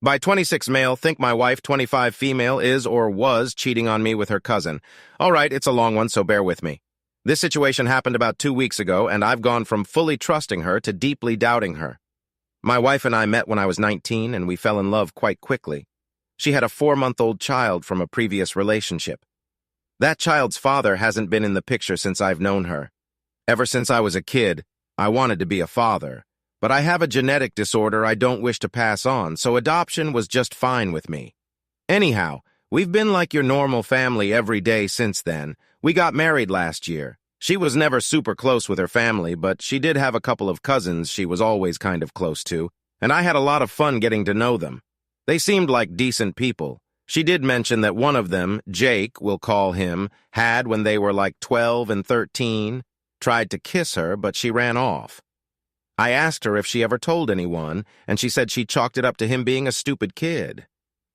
By 26 male, think my wife, 25 female, is or was cheating on me with her cousin. All right, it's a long one, so bear with me. This situation happened about 2 weeks ago, and I've gone from fully trusting her to deeply doubting her. My wife and I met when I was 19, and we fell in love quite quickly. She had a 4-month-old child from a previous relationship. That child's father hasn't been in the picture since I've known her. Ever since I was a kid, I wanted to be a father. But I have a genetic disorder I don't wish to pass on, so adoption was just fine with me. Anyhow, we've been like your normal family every day since then. We got married last year. She was never super close with her family, but she did have a couple of cousins she was always kind of close to, and I had a lot of fun getting to know them. They seemed like decent people. She did mention that one of them, Jake, we'll call him, had, when they were like 12 and 13, tried to kiss her, but she ran off. I asked her if she ever told anyone, and she said she chalked it up to him being a stupid kid.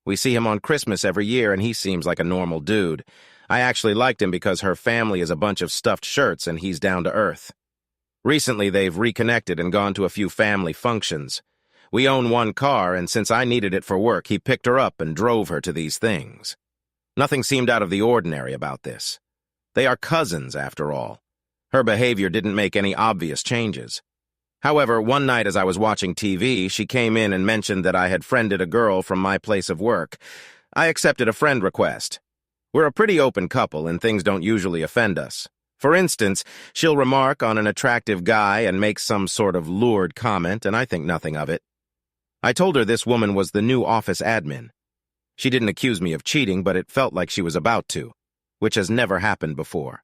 We see him on Christmas every year, and he seems like a normal dude. I actually liked him because her family is a bunch of stuffed shirts, and he's down to earth. Recently, they've reconnected and gone to a few family functions. We own one car, and since I needed it for work, he picked her up and drove her to these things. Nothing seemed out of the ordinary about this. They are cousins, after all. Her behavior didn't make any obvious changes. However, one night as I was watching TV, she came in and mentioned that I had friended a girl from my place of work. I accepted a friend request. We're a pretty open couple, and things don't usually offend us. For instance, she'll remark on an attractive guy and make some sort of lured comment, and I think nothing of it. I told her this woman was the new office admin. She didn't accuse me of cheating, but it felt like she was about to, which has never happened before.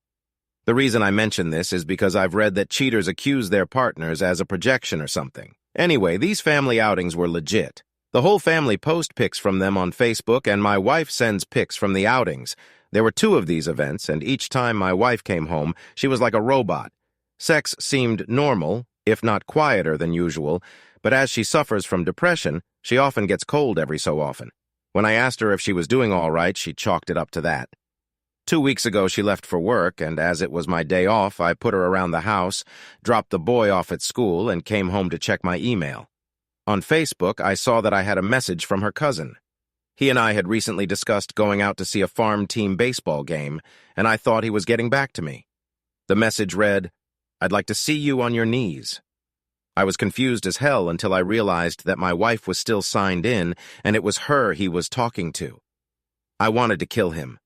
The reason I mention this is because I've read that cheaters accuse their partners as a projection or something. Anyway, these family outings were legit. The whole family post pics from them on Facebook, and my wife sends pics from the outings. There were 2 of these events, and each time my wife came home, she was like a robot. Sex seemed normal, if not quieter than usual, but as she suffers from depression, she often gets cold every so often. When I asked her if she was doing all right, she chalked it up to that. 2 weeks ago, she left for work, and as it was my day off, I put her around the house, dropped the boy off at school, and came home to check my email. On Facebook, I saw that I had a message from her cousin. He and I had recently discussed going out to see a farm team baseball game, and I thought he was getting back to me. The message read, "I'd like to see you on your knees." I was confused as hell until I realized that my wife was still signed in, and it was her he was talking to. I wanted to kill him.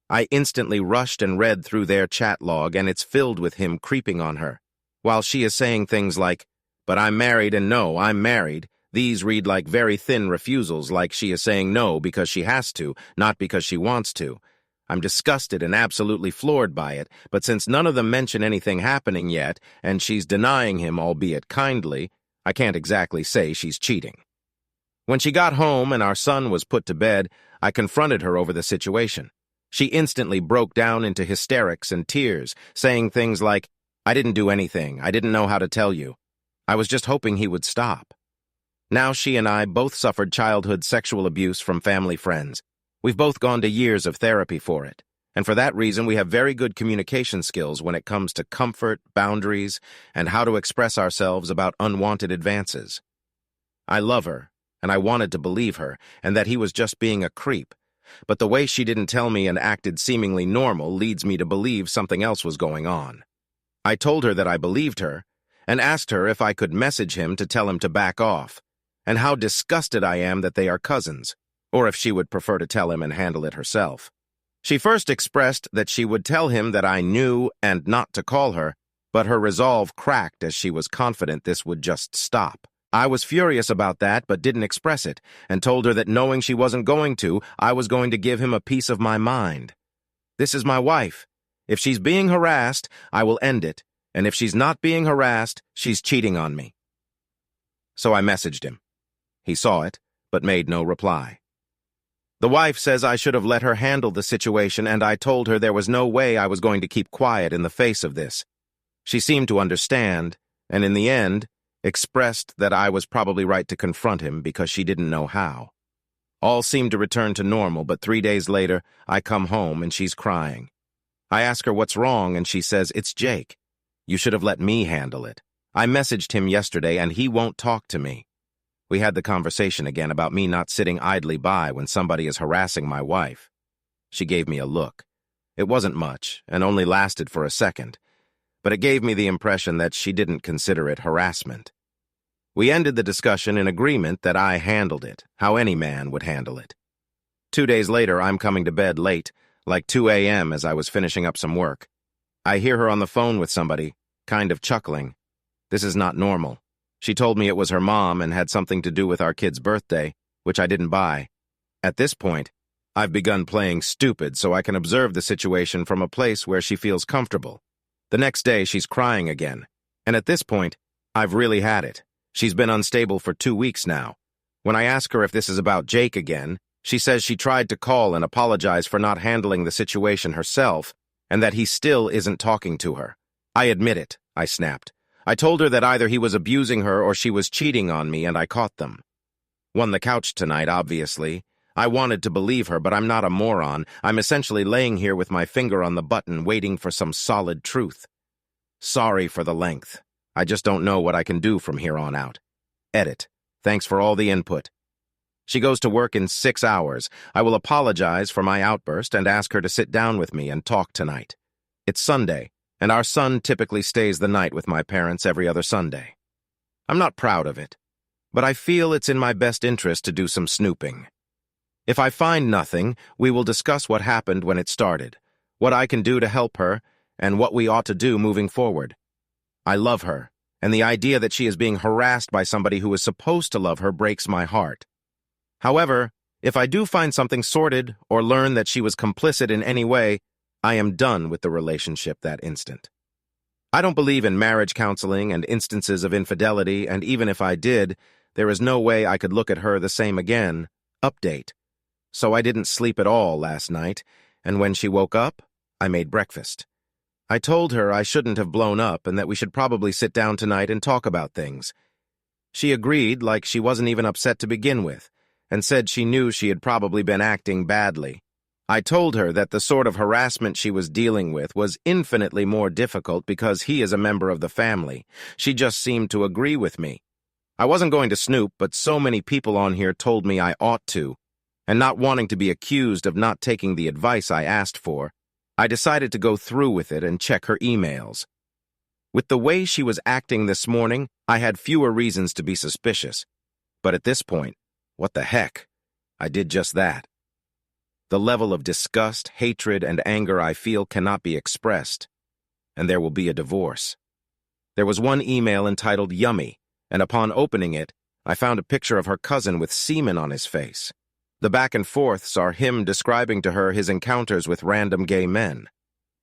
I instantly rushed and read through their chat log, and it's filled with him creeping on her. While she is saying things like, "But I'm married and no, I'm married," these read like very thin refusals, like she is saying no because she has to, not because she wants to. I'm disgusted and absolutely floored by it, but since none of them mention anything happening yet, and she's denying him, albeit kindly, I can't exactly say she's cheating. When she got home and our son was put to bed, I confronted her over the situation. She instantly broke down into hysterics and tears, saying things like, "I didn't do anything. I didn't know how to tell you. I was just hoping he would stop." Now she and I both suffered childhood sexual abuse from family friends. We've both gone to years of therapy for it, and for that reason we have very good communication skills when it comes to comfort, boundaries, and how to express ourselves about unwanted advances. I love her, and I wanted to believe her, and that he was just being a creep. But the way she didn't tell me and acted seemingly normal leads me to believe something else was going on. I told her that I believed her, and asked her if I could message him to tell him to back off, and how disgusted I am that they are cousins, or if she would prefer to tell him and handle it herself. She first expressed that she would tell him that I knew and not to call her, but her resolve cracked as she was confident this would just stop. I was furious about that, but didn't express it, and told her that knowing she wasn't going to, I was going to give him a piece of my mind. This is my wife. If she's being harassed, I will end it, and if she's not being harassed, she's cheating on me. So I messaged him. He saw it, but made no reply. The wife says I should have let her handle the situation, and I told her there was no way I was going to keep quiet in the face of this. She seemed to understand, and in the end, expressed that I was probably right to confront him because she didn't know how. All seemed to return to normal, but 3 days later, I come home and she's crying. I ask her what's wrong, and she says, "It's Jake. You should have let me handle it. I messaged him yesterday, and he won't talk to me." We had the conversation again about me not sitting idly by when somebody is harassing my wife. She gave me a look. It wasn't much, and only lasted for a second, but it gave me the impression that she didn't consider it harassment. We ended the discussion in agreement that I handled it, how any man would handle it. 2 days later, I'm coming to bed late, like 2 a.m. as I was finishing up some work. I hear her on the phone with somebody, kind of chuckling. This is not normal. She told me it was her mom and had something to do with our kid's birthday, which I didn't buy. At this point, I've begun playing stupid so I can observe the situation from a place where she feels comfortable. The next day, she's crying again. And at this point, I've really had it. She's been unstable for 2 weeks now. When I ask her if this is about Jake again, she says she tried to call and apologize for not handling the situation herself, and that he still isn't talking to her. I admit it, I snapped. I told her that either he was abusing her or she was cheating on me, and I caught them. Won the couch tonight, obviously. I wanted to believe her, but I'm not a moron. I'm essentially laying here with my finger on the button, waiting for some solid truth. Sorry for the length. I just don't know what I can do from here on out. Edit. Thanks for all the input. She goes to work in 6 hours. I will apologize for my outburst and ask her to sit down with me and talk tonight. It's Sunday, and our son typically stays the night with my parents every other Sunday. I'm not proud of it, but I feel it's in my best interest to do some snooping. If I find nothing, we will discuss what happened when it started, what I can do to help her, and what we ought to do moving forward. I love her, and the idea that she is being harassed by somebody who is supposed to love her breaks my heart. However, if I do find something sordid or learn that she was complicit in any way, I am done with the relationship that instant. I don't believe in marriage counseling and instances of infidelity, and even if I did, there is no way I could look at her the same again. Update. So I didn't sleep at all last night, and when she woke up, I made breakfast. I told her I shouldn't have blown up and that we should probably sit down tonight and talk about things. She agreed, like she wasn't even upset to begin with, and said she knew she had probably been acting badly. I told her that the sort of harassment she was dealing with was infinitely more difficult because he is a member of the family. She just seemed to agree with me. I wasn't going to snoop, but so many people on here told me I ought to, and not wanting to be accused of not taking the advice I asked for, I decided to go through with it and check her emails. With the way she was acting this morning, I had fewer reasons to be suspicious. But at this point, what the heck? I did just that. The level of disgust, hatred, and anger I feel cannot be expressed, and there will be a divorce. There was one email entitled Yummy, and upon opening it, I found a picture of her cousin with semen on his face. The back and forths are him describing to her his encounters with random gay men.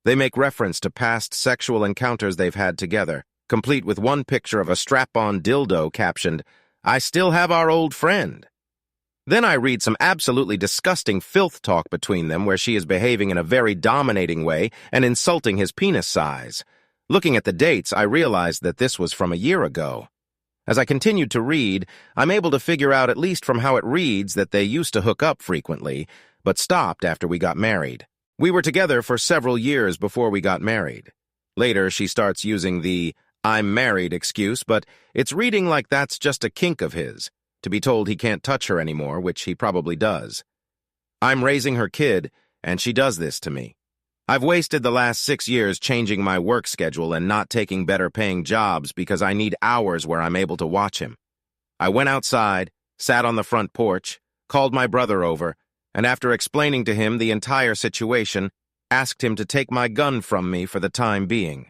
They make reference to past sexual encounters they've had together, complete with one picture of a strap-on dildo captioned, "I still have our old friend." Then I read some absolutely disgusting filth talk between them where she is behaving in a very dominating way and insulting his penis size. Looking at the dates, I realized that this was from a year ago. As I continued to read, I'm able to figure out, at least from how it reads, that they used to hook up frequently, but stopped after we got married. We were together for several years before we got married. Later, she starts using the "I'm married" excuse, but it's reading like that's just a kink of his, to be told he can't touch her anymore, which he probably does. I'm raising her kid, and she does this to me. I've wasted the last 6 years changing my work schedule and not taking better-paying jobs because I need hours where I'm able to watch him. I went outside, sat on the front porch, called my brother over, and after explaining to him the entire situation, asked him to take my gun from me for the time being.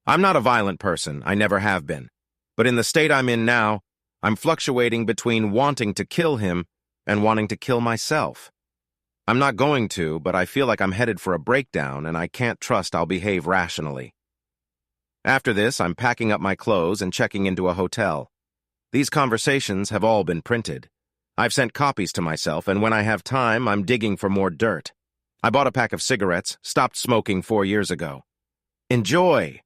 I'm not a violent person, I never have been, but in the state I'm in now, I'm fluctuating between wanting to kill him and wanting to kill myself. I'm not going to, but I feel like I'm headed for a breakdown and I can't trust I'll behave rationally. After this, I'm packing up my clothes and checking into a hotel. These conversations have all been printed. I've sent copies to myself, and when I have time, I'm digging for more dirt. I bought a pack of cigarettes, stopped smoking 4 years ago. Enjoy!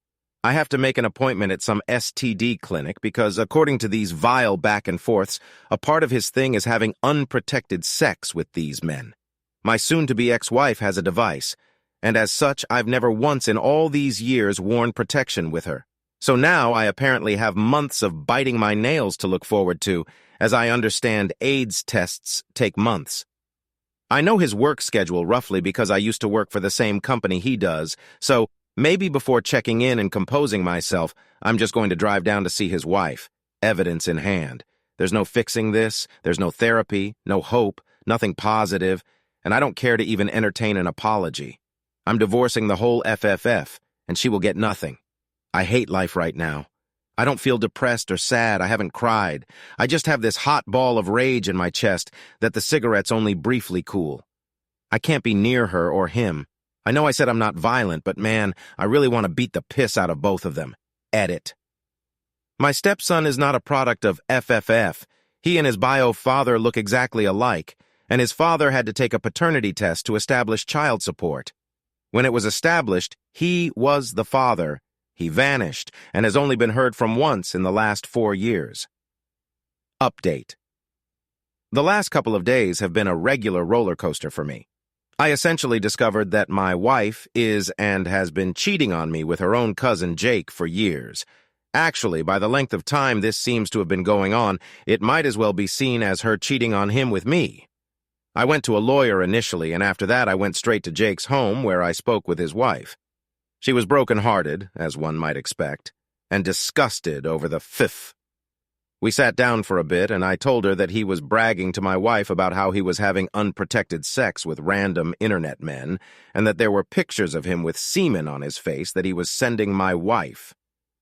I have to make an appointment at some STD clinic because, according to these vile back and forths, a part of his thing is having unprotected sex with these men. My soon-to-be ex-wife has a device, and as such, I've never once in all these years worn protection with her. So now I apparently have months of biting my nails to look forward to, as I understand AIDS tests take months. I know his work schedule roughly because I used to work for the same company he does, so maybe before checking in and composing myself, I'm just going to drive down to see his wife, evidence in hand. There's no fixing this, there's no therapy, no hope, nothing positive, and I don't care to even entertain an apology. I'm divorcing the whole FFF, and she will get nothing. I hate life right now. I don't feel depressed or sad. I haven't cried. I just have this hot ball of rage in my chest that the cigarettes only briefly cool. I can't be near her or him. I know I said I'm not violent, but man, I really want to beat the piss out of both of them. Edit. My stepson is not a product of FFF. He and his bio father look exactly alike, and his father had to take a paternity test to establish child support. When it was established, he was the father. He vanished and has only been heard from once in the last 4 years. Update. The last couple of days have been a regular roller coaster for me. I essentially discovered that my wife is and has been cheating on me with her own cousin Jake for years. Actually, by the length of time this seems to have been going on, it might as well be seen as her cheating on him with me. I went to a lawyer initially, and after that I went straight to Jake's home where I spoke with his wife. She was broken-hearted, as one might expect, and disgusted over the fifth. We sat down for a bit, and I told her that he was bragging to my wife about how he was having unprotected sex with random internet men, and that there were pictures of him with semen on his face that he was sending my wife.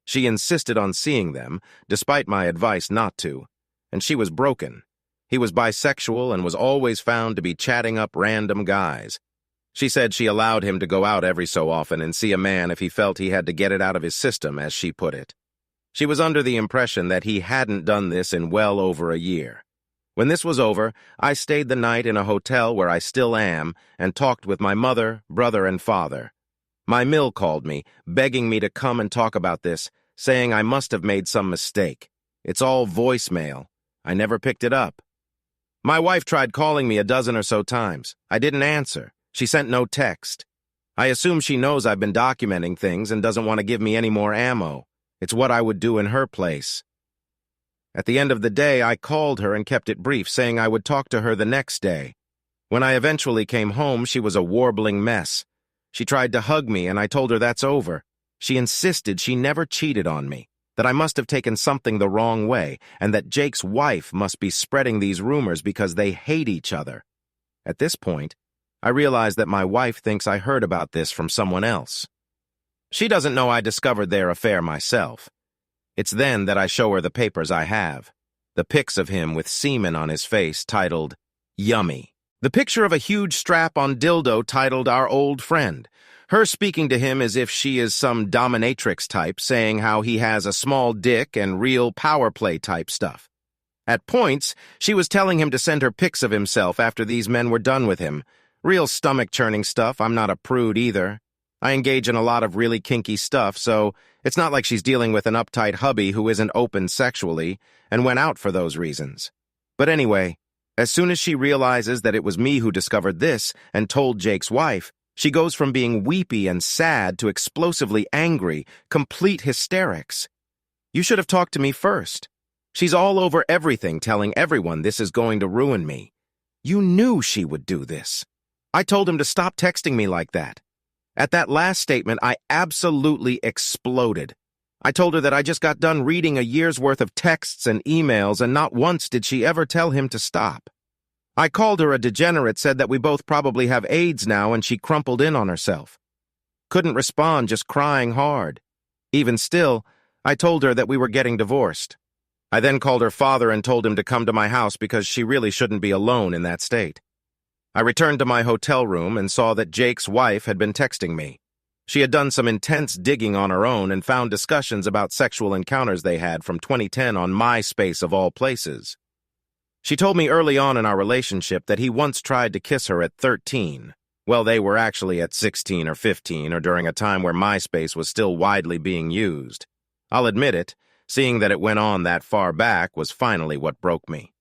She insisted on seeing them, despite my advice not to, and she was broken. He was bisexual and was always found to be chatting up random guys. She said she allowed him to go out every so often and see a man if he felt he had to get it out of his system, as she put it. She was under the impression that he hadn't done this in well over a year. When this was over, I stayed the night in a hotel where I still am and talked with my mother, brother, and father. My mill called me, begging me to come and talk about this, saying I must have made some mistake. It's all voicemail. I never picked it up. My wife tried calling me a dozen or so times. I didn't answer. She sent no text. I assume she knows I've been documenting things and doesn't want to give me any more ammo. It's what I would do in her place. At the end of the day, I called her and kept it brief, saying I would talk to her the next day. When I eventually came home, she was a warbling mess. She tried to hug me, and I told her that's over. She insisted she never cheated on me, that I must have taken something the wrong way, and that Jake's wife must be spreading these rumors because they hate each other. At this point, I realized that my wife thinks I heard about this from someone else. She doesn't know I discovered their affair myself. It's then that I show her the papers I have, the pics of him with semen on his face titled, Yummy. The picture of a huge strap-on dildo titled Our Old Friend. Her speaking to him as if she is some dominatrix type, saying how he has a small dick and real power play type stuff. At points, she was telling him to send her pics of himself after these men were done with him. Real stomach-churning stuff. I'm not a prude either. I engage in a lot of really kinky stuff, so it's not like she's dealing with an uptight hubby who isn't open sexually and went out for those reasons. But anyway, as soon as she realizes that it was me who discovered this and told Jake's wife, she goes from being weepy and sad to explosively angry, complete hysterics. You should have talked to me first. She's all over everything, telling everyone this is going to ruin me. You knew she would do this. I told him to stop texting me like that. At that last statement, I absolutely exploded. I told her that I just got done reading a year's worth of texts and emails, and not once did she ever tell him to stop. I called her a degenerate, said that we both probably have AIDS now, and she crumpled in on herself. Couldn't respond, just crying hard. Even still, I told her that we were getting divorced. I then called her father and told him to come to my house because she really shouldn't be alone in that state. I returned to my hotel room and saw that Jake's wife had been texting me. She had done some intense digging on her own and found discussions about sexual encounters they had from 2010 on MySpace of all places. She told me early on in our relationship that he once tried to kiss her at 13. Well, they were actually at 16 or 15, or during a time where MySpace was still widely being used. I'll admit it, seeing that it went on that far back was finally what broke me.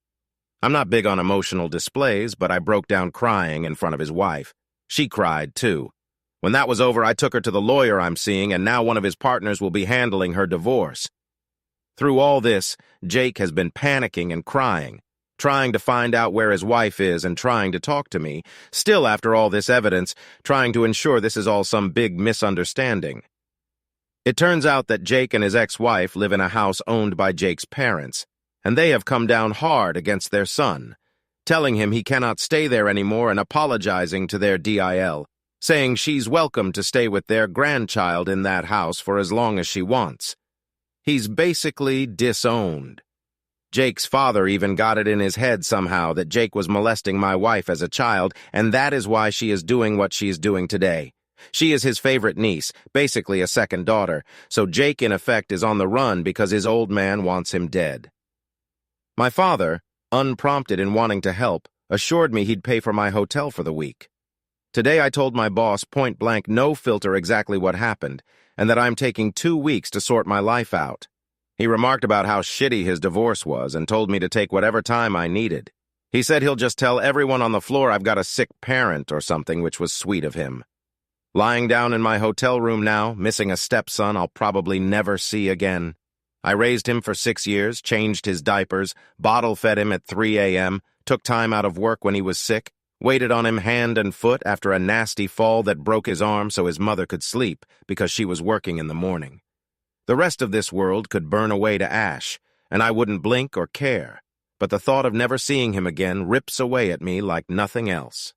I'm not big on emotional displays, but I broke down crying in front of his wife. She cried, too. When that was over, I took her to the lawyer I'm seeing, and now one of his partners will be handling her divorce. Through all this, Jake has been panicking and crying, trying to find out where his wife is and trying to talk to me, still after all this evidence, trying to ensure this is all some big misunderstanding. It turns out that Jake and his ex-wife live in a house owned by Jake's parents, and they have come down hard against their son, telling him he cannot stay there anymore and apologizing to their DIL, saying she's welcome to stay with their grandchild in that house for as long as she wants. He's basically disowned. Jake's father even got it in his head somehow that Jake was molesting my wife as a child, and that is why she is doing what she's doing today. She is his favorite niece, basically a second daughter, so Jake in effect is on the run because his old man wants him dead. My father, unprompted in wanting to help, assured me he'd pay for my hotel for the week. Today I told my boss point-blank no filter exactly what happened, and that I'm taking 2 weeks to sort my life out. He remarked about how shitty his divorce was and told me to take whatever time I needed. He said he'll just tell everyone on the floor I've got a sick parent or something, which was sweet of him. Lying down in my hotel room now, missing a stepson I'll probably never see again. I raised him for 6 years, changed his diapers, bottle-fed him at 3 a.m., took time out of work when he was sick, waited on him hand and foot after a nasty fall that broke his arm so his mother could sleep because she was working in the morning. The rest of this world could burn away to ash, and I wouldn't blink or care, but the thought of never seeing him again rips away at me like nothing else.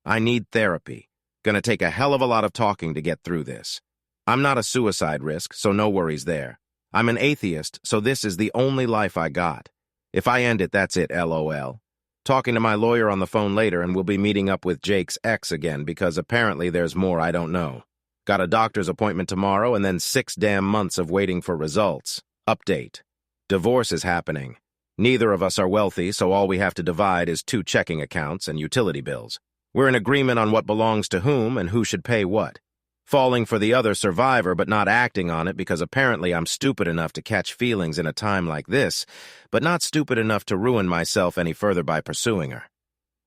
I need therapy. Gonna take a hell of a lot of talking to get through this. I'm not a suicide risk, so no worries there. I'm an atheist, so this is the only life I got. If I end it, that's it, LOL. Talking to my lawyer on the phone later, and we'll be meeting up with Jake's ex again because apparently there's more I don't know. Got a doctor's appointment tomorrow and then 6 damn months of waiting for results. Update. Divorce is happening. Neither of us are wealthy, so all we have to divide is 2 checking accounts and utility bills. We're in agreement on what belongs to whom and who should pay what. Falling for the other survivor but not acting on it because apparently I'm stupid enough to catch feelings in a time like this, but not stupid enough to ruin myself any further by pursuing her.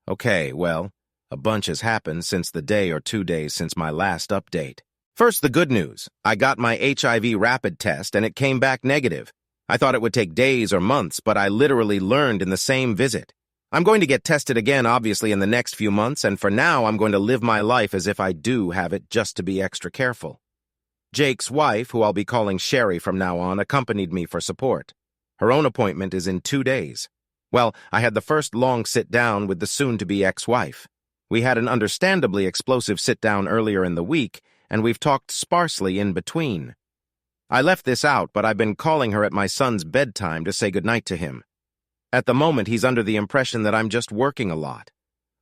Okay, well, a bunch has happened since the day or 2 days since my last update. First, the good news. I got my HIV rapid test and it came back negative. I thought it would take days or months, but I literally learned in the same visit. I'm going to get tested again, obviously, in the next few months, and for now I'm going to live my life as if I do have it just to be extra careful. Jake's wife, who I'll be calling Sherry from now on, accompanied me for support. Her own appointment is in 2 days. Well, I had the first long sit-down with the soon-to-be ex-wife. We had an understandably explosive sit-down earlier in the week, and we've talked sparsely in between. I left this out, but I've been calling her at my son's bedtime to say goodnight to him. At the moment, he's under the impression that I'm just working a lot.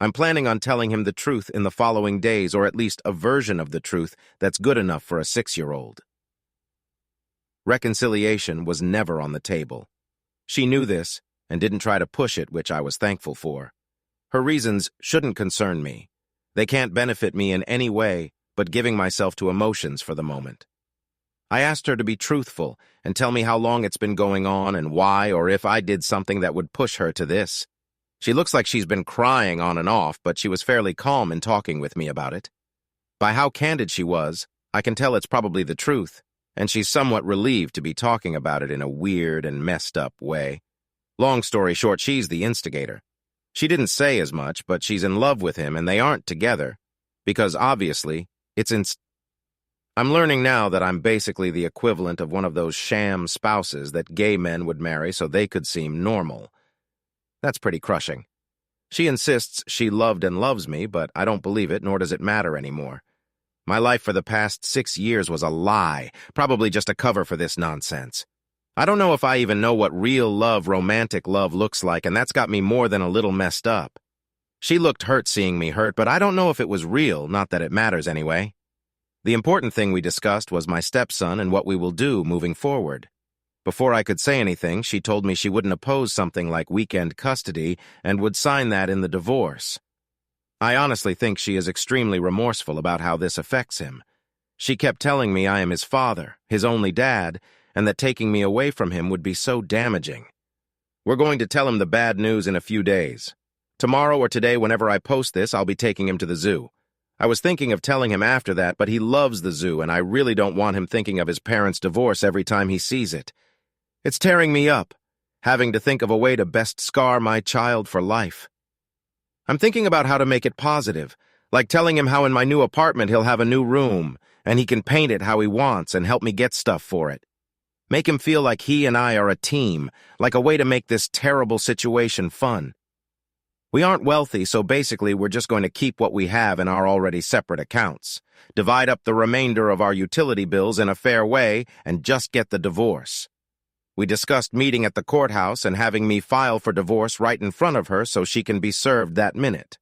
I'm planning on telling him the truth in the following days, or at least a version of the truth that's good enough for a 6-year-old. Reconciliation was never on the table. She knew this and didn't try to push it, which I was thankful for. Her reasons shouldn't concern me. They can't benefit me in any way but giving myself to emotions for the moment. I asked her to be truthful and tell me how long it's been going on and why, or if I did something that would push her to this. She looks like she's been crying on and off, but she was fairly calm in talking with me about it. By how candid she was, I can tell it's probably the truth, and she's somewhat relieved to be talking about it in a weird and messed up way. Long story short, she's the instigator. She didn't say as much, but she's in love with him and they aren't together, because obviously, I'm learning now that I'm basically the equivalent of one of those sham spouses that gay men would marry so they could seem normal. That's pretty crushing. She insists she loved and loves me, but I don't believe it, nor does it matter anymore. My life for the past 6 years was a lie, probably just a cover for this nonsense. I don't know if I even know what real love, romantic love looks like, and that's got me more than a little messed up. She looked hurt seeing me hurt, but I don't know if it was real, not that it matters anyway. The important thing we discussed was my stepson and what we will do moving forward. Before I could say anything, she told me she wouldn't oppose something like weekend custody and would sign that in the divorce. I honestly think she is extremely remorseful about how this affects him. She kept telling me I am his father, his only dad, and that taking me away from him would be so damaging. We're going to tell him the bad news in a few days. Tomorrow or today, whenever I post this, I'll be taking him to the zoo. I was thinking of telling him after that, but he loves the zoo, and I really don't want him thinking of his parents' divorce every time he sees it. It's tearing me up, having to think of a way to best scar my child for life. I'm thinking about how to make it positive, like telling him how in my new apartment he'll have a new room, and he can paint it how he wants and help me get stuff for it. Make him feel like he and I are a team, like a way to make this terrible situation fun. We aren't wealthy, so basically we're just going to keep what we have in our already separate accounts, divide up the remainder of our utility bills in a fair way, and just get the divorce. We discussed meeting at the courthouse and having me file for divorce right in front of her so she can be served that minute.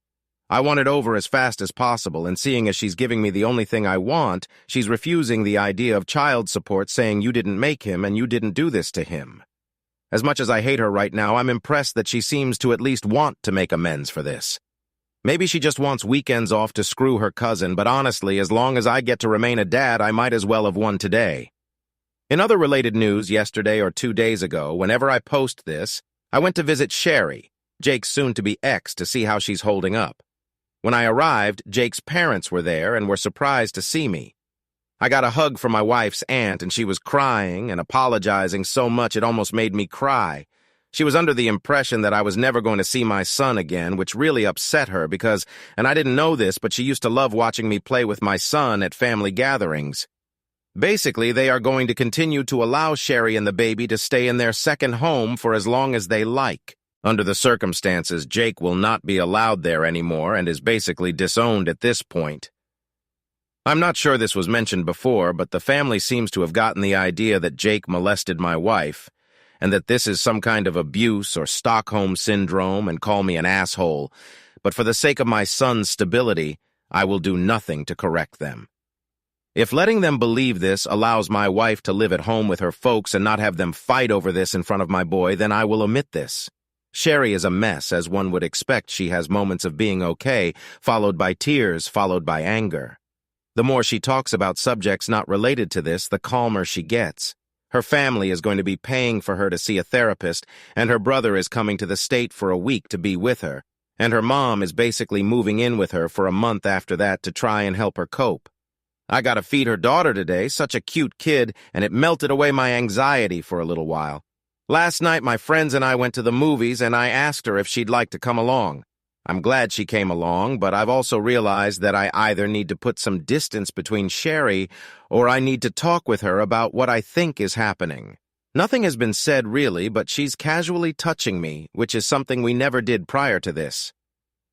I want it over as fast as possible, and seeing as she's giving me the only thing I want, she's refusing the idea of child support, saying you didn't make him and you didn't do this to him. As much as I hate her right now, I'm impressed that she seems to at least want to make amends for this. Maybe she just wants weekends off to screw her cousin, but honestly, as long as I get to remain a dad, I might as well have won today. In other related news, yesterday or 2 days ago, whenever I post this, I went to visit Sherry, Jake's soon-to-be ex, to see how she's holding up. When I arrived, Jake's parents were there and were surprised to see me. I got a hug from my wife's aunt, and she was crying and apologizing so much it almost made me cry. She was under the impression that I was never going to see my son again, which really upset her because, and I didn't know this, but she used to love watching me play with my son at family gatherings. Basically, they are going to continue to allow Sherry and the baby to stay in their second home for as long as they like. Under the circumstances, Jake will not be allowed there anymore and is basically disowned at this point. I'm not sure this was mentioned before, but the family seems to have gotten the idea that Jake molested my wife, and that this is some kind of abuse or Stockholm syndrome, and call me an asshole. But for the sake of my son's stability, I will do nothing to correct them. If letting them believe this allows my wife to live at home with her folks and not have them fight over this in front of my boy, then I will omit this. Sherry is a mess, as one would expect. She has moments of being okay, followed by tears, followed by anger. The more she talks about subjects not related to this, the calmer she gets. Her family is going to be paying for her to see a therapist, and her brother is coming to the state for a week to be with her, and her mom is basically moving in with her for a month after that to try and help her cope. I got to feed her daughter today, such a cute kid, and it melted away my anxiety for a little while. Last night, my friends and I went to the movies, and I asked her if she'd like to come along. I'm glad she came along, but I've also realized that I either need to put some distance between Sherry or I need to talk with her about what I think is happening. Nothing has been said really, but she's casually touching me, which is something we never did prior to this.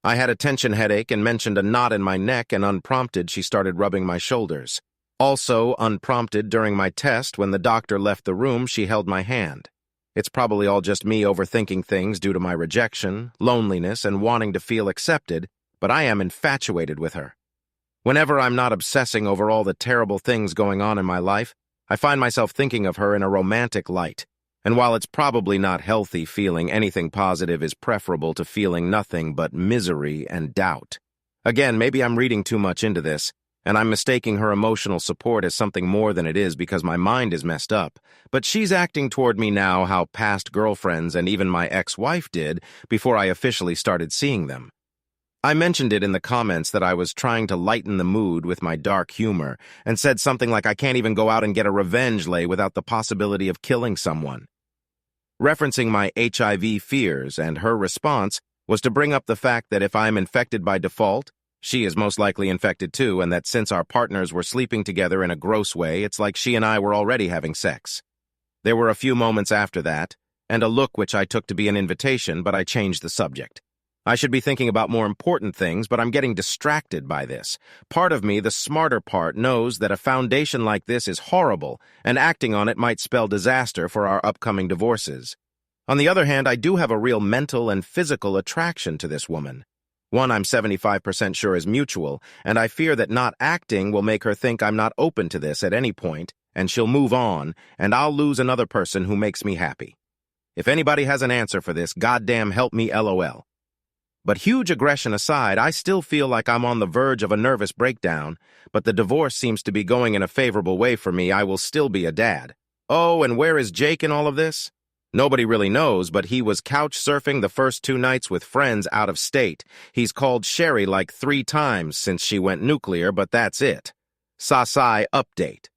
I had a tension headache and mentioned a knot in my neck, and unprompted she started rubbing my shoulders. Also, unprompted during my test, when the doctor left the room, she held my hand. It's probably all just me overthinking things due to my rejection, loneliness, and wanting to feel accepted, but I am infatuated with her. Whenever I'm not obsessing over all the terrible things going on in my life, I find myself thinking of her in a romantic light. And while it's probably not healthy, feeling anything positive is preferable to feeling nothing but misery and doubt. Again, maybe I'm reading too much into this, and I'm mistaking her emotional support as something more than it is because my mind is messed up. But she's acting toward me now how past girlfriends and even my ex-wife did before I officially started seeing them. I mentioned it in the comments that I was trying to lighten the mood with my dark humor and said something like I can't even go out and get a revenge lay without the possibility of killing someone. Referencing my HIV fears, and her response was to bring up the fact that if I'm infected by default, she is most likely infected too, and that since our partners were sleeping together in a gross way, it's like she and I were already having sex. There were a few moments after that, and a look which I took to be an invitation, but I changed the subject. I should be thinking about more important things, but I'm getting distracted by this. Part of me, the smarter part, knows that a foundation like this is horrible, and acting on it might spell disaster for our upcoming divorces. On the other hand, I do have a real mental and physical attraction to this woman. One I'm 75% sure is mutual, and I fear that not acting will make her think I'm not open to this at any point, and she'll move on, and I'll lose another person who makes me happy. If anybody has an answer for this, goddamn help me, LOL. But huge aggression aside, I still feel like I'm on the verge of a nervous breakdown, but the divorce seems to be going in a favorable way for me. I will still be a dad. Oh, and where is Jake in all of this? Nobody really knows, but he was couch surfing the first 2 nights with friends out of state. He's called Sherry like 3 times since she went nuclear, but that's it. Sasai update.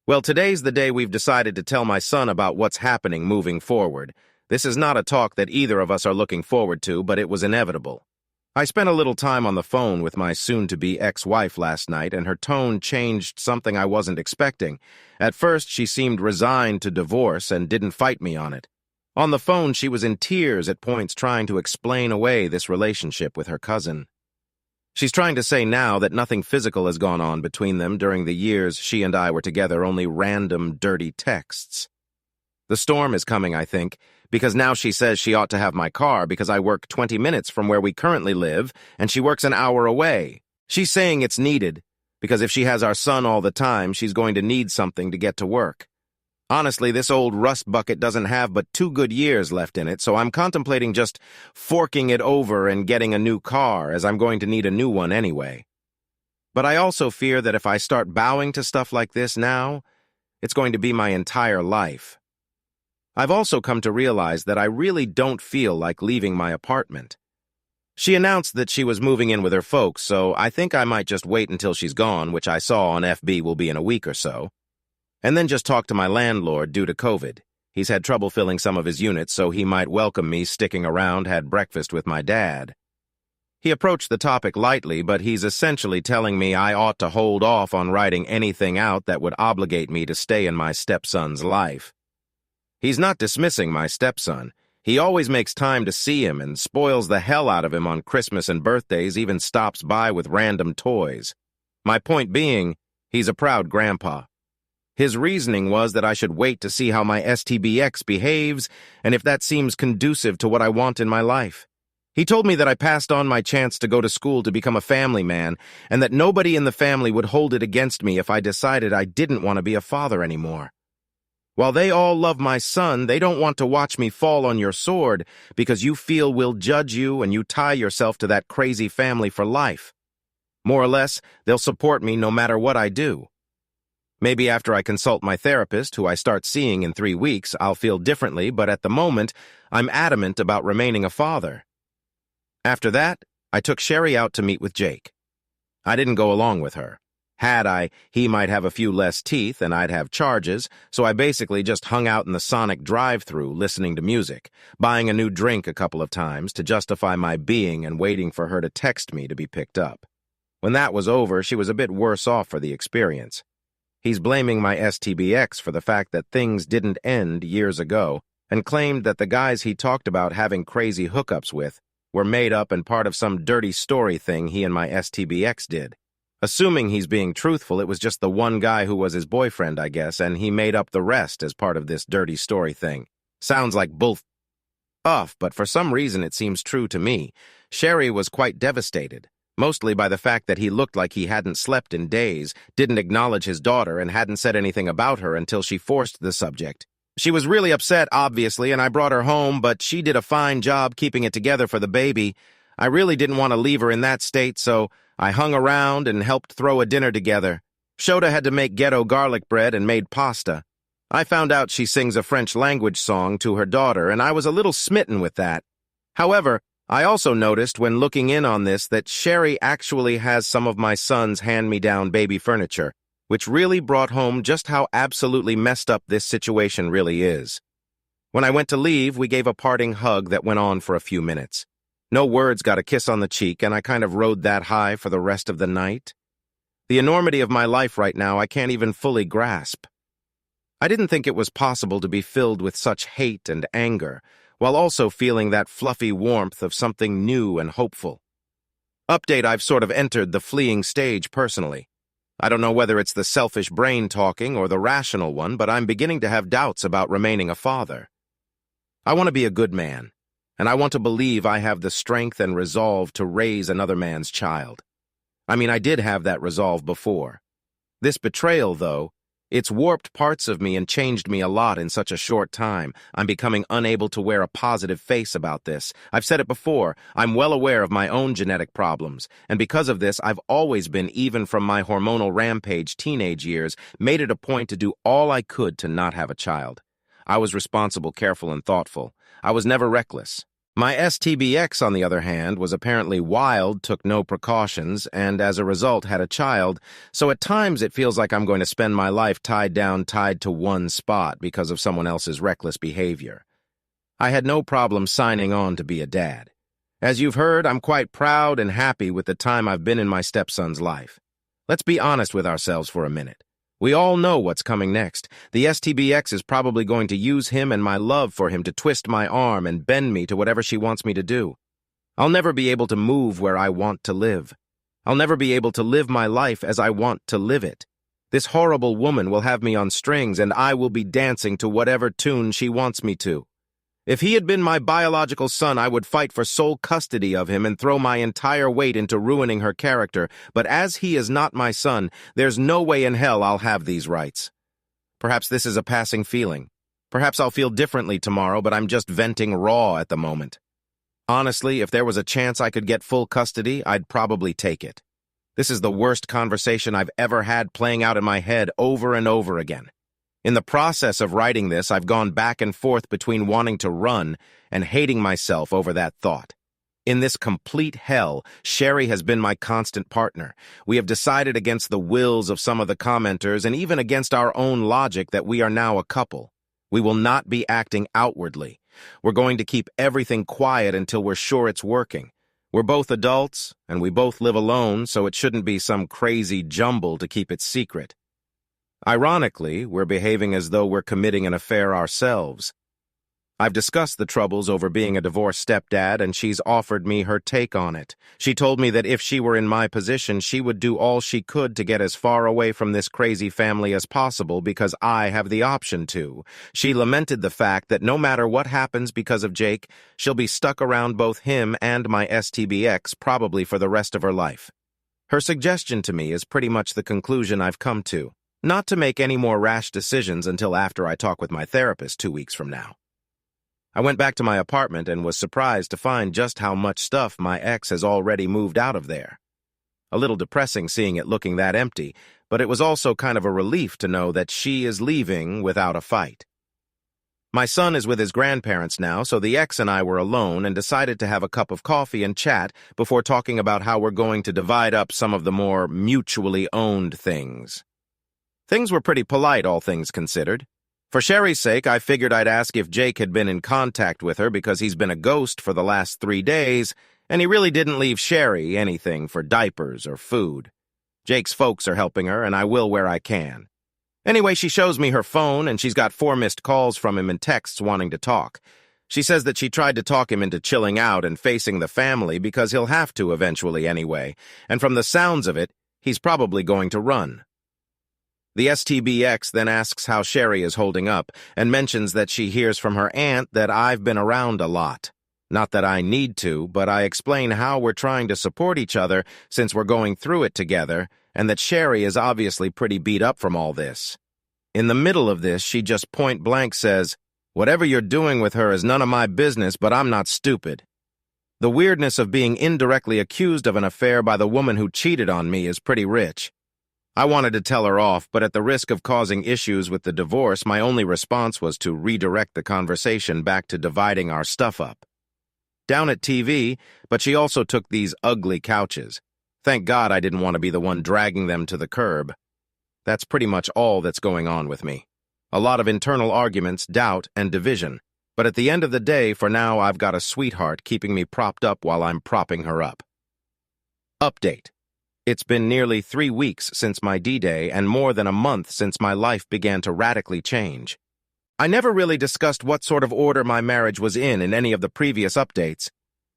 Well, today's the day we've decided to tell my son about what's happening moving forward. This is not a talk that either of us are looking forward to, but it was inevitable. I spent a little time on the phone with my soon-to-be ex-wife last night, and her tone changed something I wasn't expecting. At first, she seemed resigned to divorce and didn't fight me on it. On the phone, she was in tears at points trying to explain away this relationship with her cousin. She's trying to say now that nothing physical has gone on between them during the years she and I were together, only random, dirty texts. The storm is coming, I think, because now she says she ought to have my car because I work 20 minutes from where we currently live, and she works an hour away. She's saying it's needed, because if she has our son all the time, she's going to need something to get to work. Honestly, this old rust bucket doesn't have but 2 good years left in it, so I'm contemplating just forking it over and getting a new car, as I'm going to need a new one anyway. But I also fear that if I start bowing to stuff like this now, it's going to be my entire life. I've also come to realize that I really don't feel like leaving my apartment. She announced that she was moving in with her folks, so I think I might just wait until she's gone, which I saw on FB will be in a week or so. And then just talk to my landlord due to COVID. He's had trouble filling some of his units, so he might welcome me sticking around, had breakfast with my dad. He approached the topic lightly, but he's essentially telling me I ought to hold off on writing anything out that would obligate me to stay in my stepson's life. He's not dismissing my stepson. He always makes time to see him and spoils the hell out of him on Christmas and birthdays, even stops by with random toys. My point being, he's a proud grandpa. His reasoning was that I should wait to see how my STBX behaves and if that seems conducive to what I want in my life. He told me that I passed on my chance to go to school to become a family man and that nobody in the family would hold it against me if I decided I didn't want to be a father anymore. While they all love my son, they don't want to watch me fall on your sword because you feel we'll judge you and you tie yourself to that crazy family for life. More or less, they'll support me no matter what I do. Maybe after I consult my therapist, who I start seeing in 3 weeks, I'll feel differently, but at the moment, I'm adamant about remaining a father. After that, I took Sherry out to meet with Jake. I didn't go along with her. Had I, he might have a few less teeth and I'd have charges, so I basically just hung out in the Sonic drive-thru listening to music, buying a new drink a couple of times to justify my being and waiting for her to text me to be picked up. When that was over, she was a bit worse off for the experience. He's blaming my STBX for the fact that things didn't end years ago and claimed that the guys he talked about having crazy hookups with were made up and part of some dirty story thing he and my STBX did. Assuming he's being truthful, it was just the one guy who was his boyfriend, I guess, and he made up the rest as part of this dirty story thing. Sounds like bull off, but for some reason it seems true to me. Sherry was quite devastated. Mostly by the fact that he looked like he hadn't slept in days, didn't acknowledge his daughter, and hadn't said anything about her until she forced the subject. She was really upset, obviously, and I brought her home, but she did a fine job keeping it together for the baby. I really didn't want to leave her in that state, so I hung around and helped throw a dinner together. Shota had to make ghetto garlic bread and made pasta. I found out she sings a French language song to her daughter, and I was a little smitten with that. However, I also noticed when looking in on this that Sherry actually has some of my son's hand-me-down baby furniture, which really brought home just how absolutely messed up this situation really is. When I went to leave, we gave a parting hug that went on for a few minutes. No words got a kiss on the cheek, and I kind of rode that high for the rest of the night. The enormity of my life right now I can't even fully grasp. I didn't think it was possible to be filled with such hate and anger, while also feeling that fluffy warmth of something new and hopeful. Update: I've sort of entered the fleeing stage personally. I don't know whether it's the selfish brain talking or the rational one, but I'm beginning to have doubts about remaining a father. I want to be a good man, and I want to believe I have the strength and resolve to raise another man's child. I mean, I did have that resolve before. This betrayal, though, it's warped parts of me and changed me a lot in such a short time. I'm becoming unable to wear a positive face about this. I've said it before, I'm well aware of my own genetic problems, and because of this, I've always been, even from my hormonal rampage teenage years, made it a point to do all I could to not have a child. I was responsible, careful, and thoughtful. I was never reckless. My STBX, on the other hand, was apparently wild, took no precautions, and as a result had a child, so at times it feels like I'm going to spend my life tied to one spot because of someone else's reckless behavior. I had no problem signing on to be a dad. As you've heard, I'm quite proud and happy with the time I've been in my stepson's life. Let's be honest with ourselves for a minute. We all know what's coming next. The STBX is probably going to use him and my love for him to twist my arm and bend me to whatever she wants me to do. I'll never be able to move where I want to live. I'll never be able to live my life as I want to live it. This horrible woman will have me on strings, and I will be dancing to whatever tune she wants me to. If he had been my biological son, I would fight for sole custody of him and throw my entire weight into ruining her character, but as he is not my son, there's no way in hell I'll have these rights. Perhaps this is a passing feeling. Perhaps I'll feel differently tomorrow, but I'm just venting raw at the moment. Honestly, if there was a chance I could get full custody, I'd probably take it. This is the worst conversation I've ever had playing out in my head over and over again. In the process of writing this, I've gone back and forth between wanting to run and hating myself over that thought. In this complete hell, Sherry has been my constant partner. We have decided against the wills of some of the commenters and even against our own logic that we are now a couple. We will not be acting outwardly. We're going to keep everything quiet until we're sure it's working. We're both adults, and we both live alone, so it shouldn't be some crazy jumble to keep it secret. Ironically, we're behaving as though we're committing an affair ourselves. I've discussed the troubles over being a divorced stepdad, and she's offered me her take on it. She told me that if she were in my position, she would do all she could to get as far away from this crazy family as possible because I have the option to. She lamented the fact that no matter what happens because of Jake, she'll be stuck around both him and my STBX probably for the rest of her life. Her suggestion to me is pretty much the conclusion I've come to. Not to make any more rash decisions until after I talk with my therapist 2 weeks from now. I went back to my apartment and was surprised to find just how much stuff my ex has already moved out of there. A little depressing seeing it looking that empty, but it was also kind of a relief to know that she is leaving without a fight. My son is with his grandparents now, so the ex and I were alone and decided to have a cup of coffee and chat before talking about how we're going to divide up some of the more mutually owned things. Things were pretty polite, all things considered. For Sherry's sake, I figured I'd ask if Jake had been in contact with her because he's been a ghost for the last 3 days, and he really didn't leave Sherry anything for diapers or food. Jake's folks are helping her, and I will where I can. Anyway, she shows me her phone, and she's got 4 missed calls from him and texts wanting to talk. She says that she tried to talk him into chilling out and facing the family because he'll have to eventually anyway, and from the sounds of it, he's probably going to run. The STBX then asks how Sherry is holding up and mentions that she hears from her aunt that I've been around a lot. Not that I need to, but I explain how we're trying to support each other since we're going through it together, and that Sherry is obviously pretty beat up from all this. In the middle of this, she just point blank says, "Whatever you're doing with her is none of my business, but I'm not stupid." The weirdness of being indirectly accused of an affair by the woman who cheated on me is pretty rich. I wanted to tell her off, but at the risk of causing issues with the divorce, my only response was to redirect the conversation back to dividing our stuff up. Down at TV, but she also took these ugly couches. Thank God I didn't want to be the one dragging them to the curb. That's pretty much all that's going on with me. A lot of internal arguments, doubt, and division. But at the end of the day, for now, I've got a sweetheart keeping me propped up while I'm propping her up. Update. It's been nearly 3 weeks since my D-Day and more than a month since my life began to radically change. I never really discussed what sort of order my marriage was in any of the previous updates,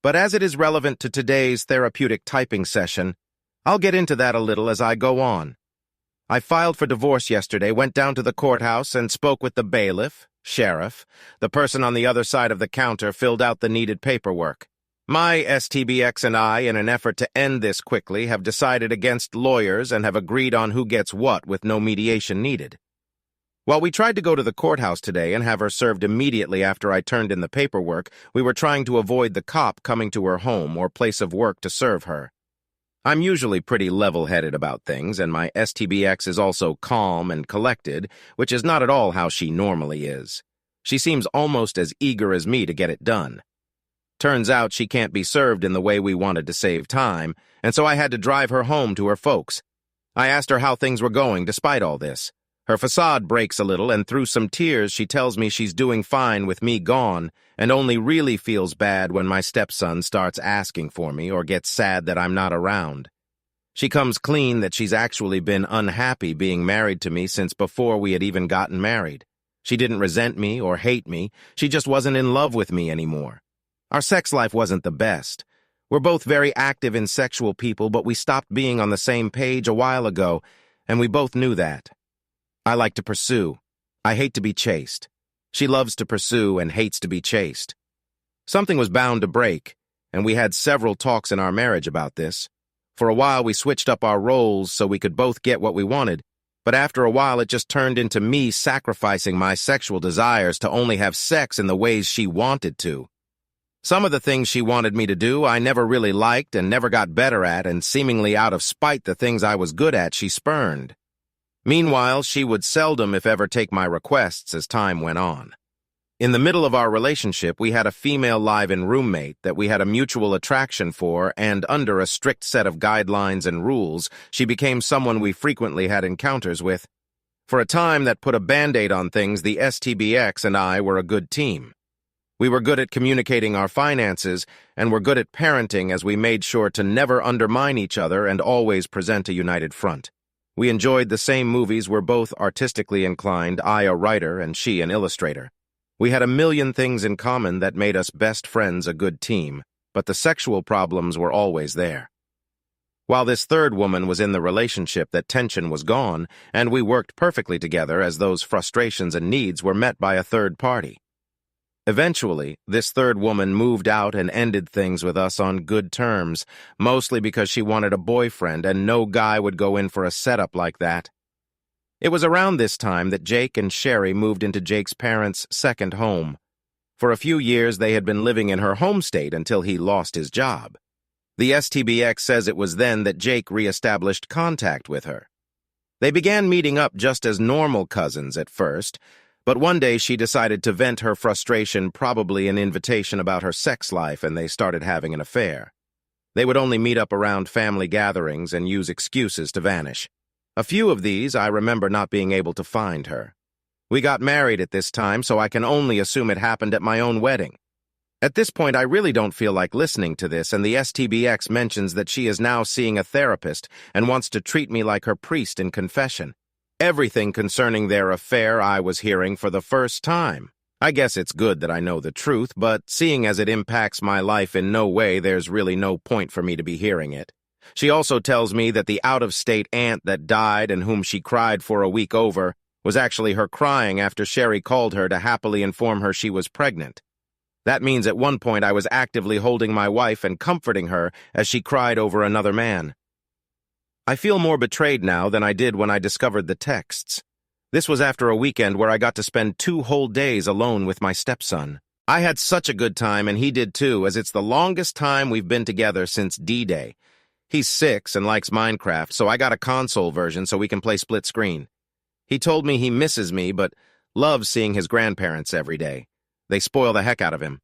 but as it is relevant to today's therapeutic typing session, I'll get into that a little as I go on. I filed for divorce yesterday, went down to the courthouse and spoke with the bailiff, sheriff. The person on the other side of the counter filled out the needed paperwork. My STBX and I, in an effort to end this quickly, have decided against lawyers and have agreed on who gets what with no mediation needed. While we tried to go to the courthouse today and have her served immediately after I turned in the paperwork, we were trying to avoid the cop coming to her home or place of work to serve her. I'm usually pretty level-headed about things, and my STBX is also calm and collected, which is not at all how she normally is. She seems almost as eager as me to get it done. Turns out she can't be served in the way we wanted to save time, and so I had to drive her home to her folks. I asked her how things were going despite all this. Her facade breaks a little, and through some tears she tells me she's doing fine with me gone and only really feels bad when my stepson starts asking for me or gets sad that I'm not around. She comes clean that she's actually been unhappy being married to me since before we had even gotten married. She didn't resent me or hate me, she just wasn't in love with me anymore. Our sex life wasn't the best. We're both very active and sexual people, but we stopped being on the same page a while ago, and we both knew that. I like to pursue. I hate to be chased. She loves to pursue and hates to be chased. Something was bound to break, and we had several talks in our marriage about this. For a while, we switched up our roles so we could both get what we wanted, but after a while, it just turned into me sacrificing my sexual desires to only have sex in the ways she wanted to. Some of the things she wanted me to do I never really liked and never got better at, and seemingly out of spite the things I was good at she spurned. Meanwhile, she would seldom, if ever, take my requests as time went on. In the middle of our relationship, we had a female live-in roommate that we had a mutual attraction for, and under a strict set of guidelines and rules, she became someone we frequently had encounters with. For a time that put a Band-Aid on things, the STBX and I were a good team. We were good at communicating our finances, and were good at parenting as we made sure to never undermine each other and always present a united front. We enjoyed the same movies, were both artistically inclined, I a writer and she an illustrator. We had a million things in common that made us best friends, a good team, but the sexual problems were always there. While this third woman was in the relationship, that tension was gone, and we worked perfectly together as those frustrations and needs were met by a third party. Eventually, this third woman moved out and ended things with us on good terms, mostly because she wanted a boyfriend, and no guy would go in for a setup like that. It was around this time that Jake and Sherry moved into Jake's parents' second home. For a few years, they had been living in her home state until he lost his job. The STBX says it was then that Jake reestablished contact with her. They began meeting up just as normal cousins at first, but one day she decided to vent her frustration, probably an invitation about her sex life, and they started having an affair. They would only meet up around family gatherings and use excuses to vanish. A few of these I remember not being able to find her. We got married at this time, so I can only assume it happened at my own wedding. At this point, I really don't feel like listening to this, and the STBX mentions that she is now seeing a therapist and wants to treat me like her priest in confession. Everything concerning their affair I was hearing for the first time. I guess it's good that I know the truth, but seeing as it impacts my life in no way, there's really no point for me to be hearing it. She also tells me that the out-of-state aunt that died and whom she cried for a week over was actually her crying after Sherry called her to happily inform her she was pregnant. That means at one point I was actively holding my wife and comforting her as she cried over another man. I feel more betrayed now than I did when I discovered the texts. This was after a weekend where I got to spend 2 whole days alone with my stepson. I had such a good time, and he did too, as it's the longest time we've been together since D-Day. He's 6 and likes Minecraft, so I got a console version so we can play split screen. He told me he misses me, but loves seeing his grandparents every day. They spoil the heck out of him.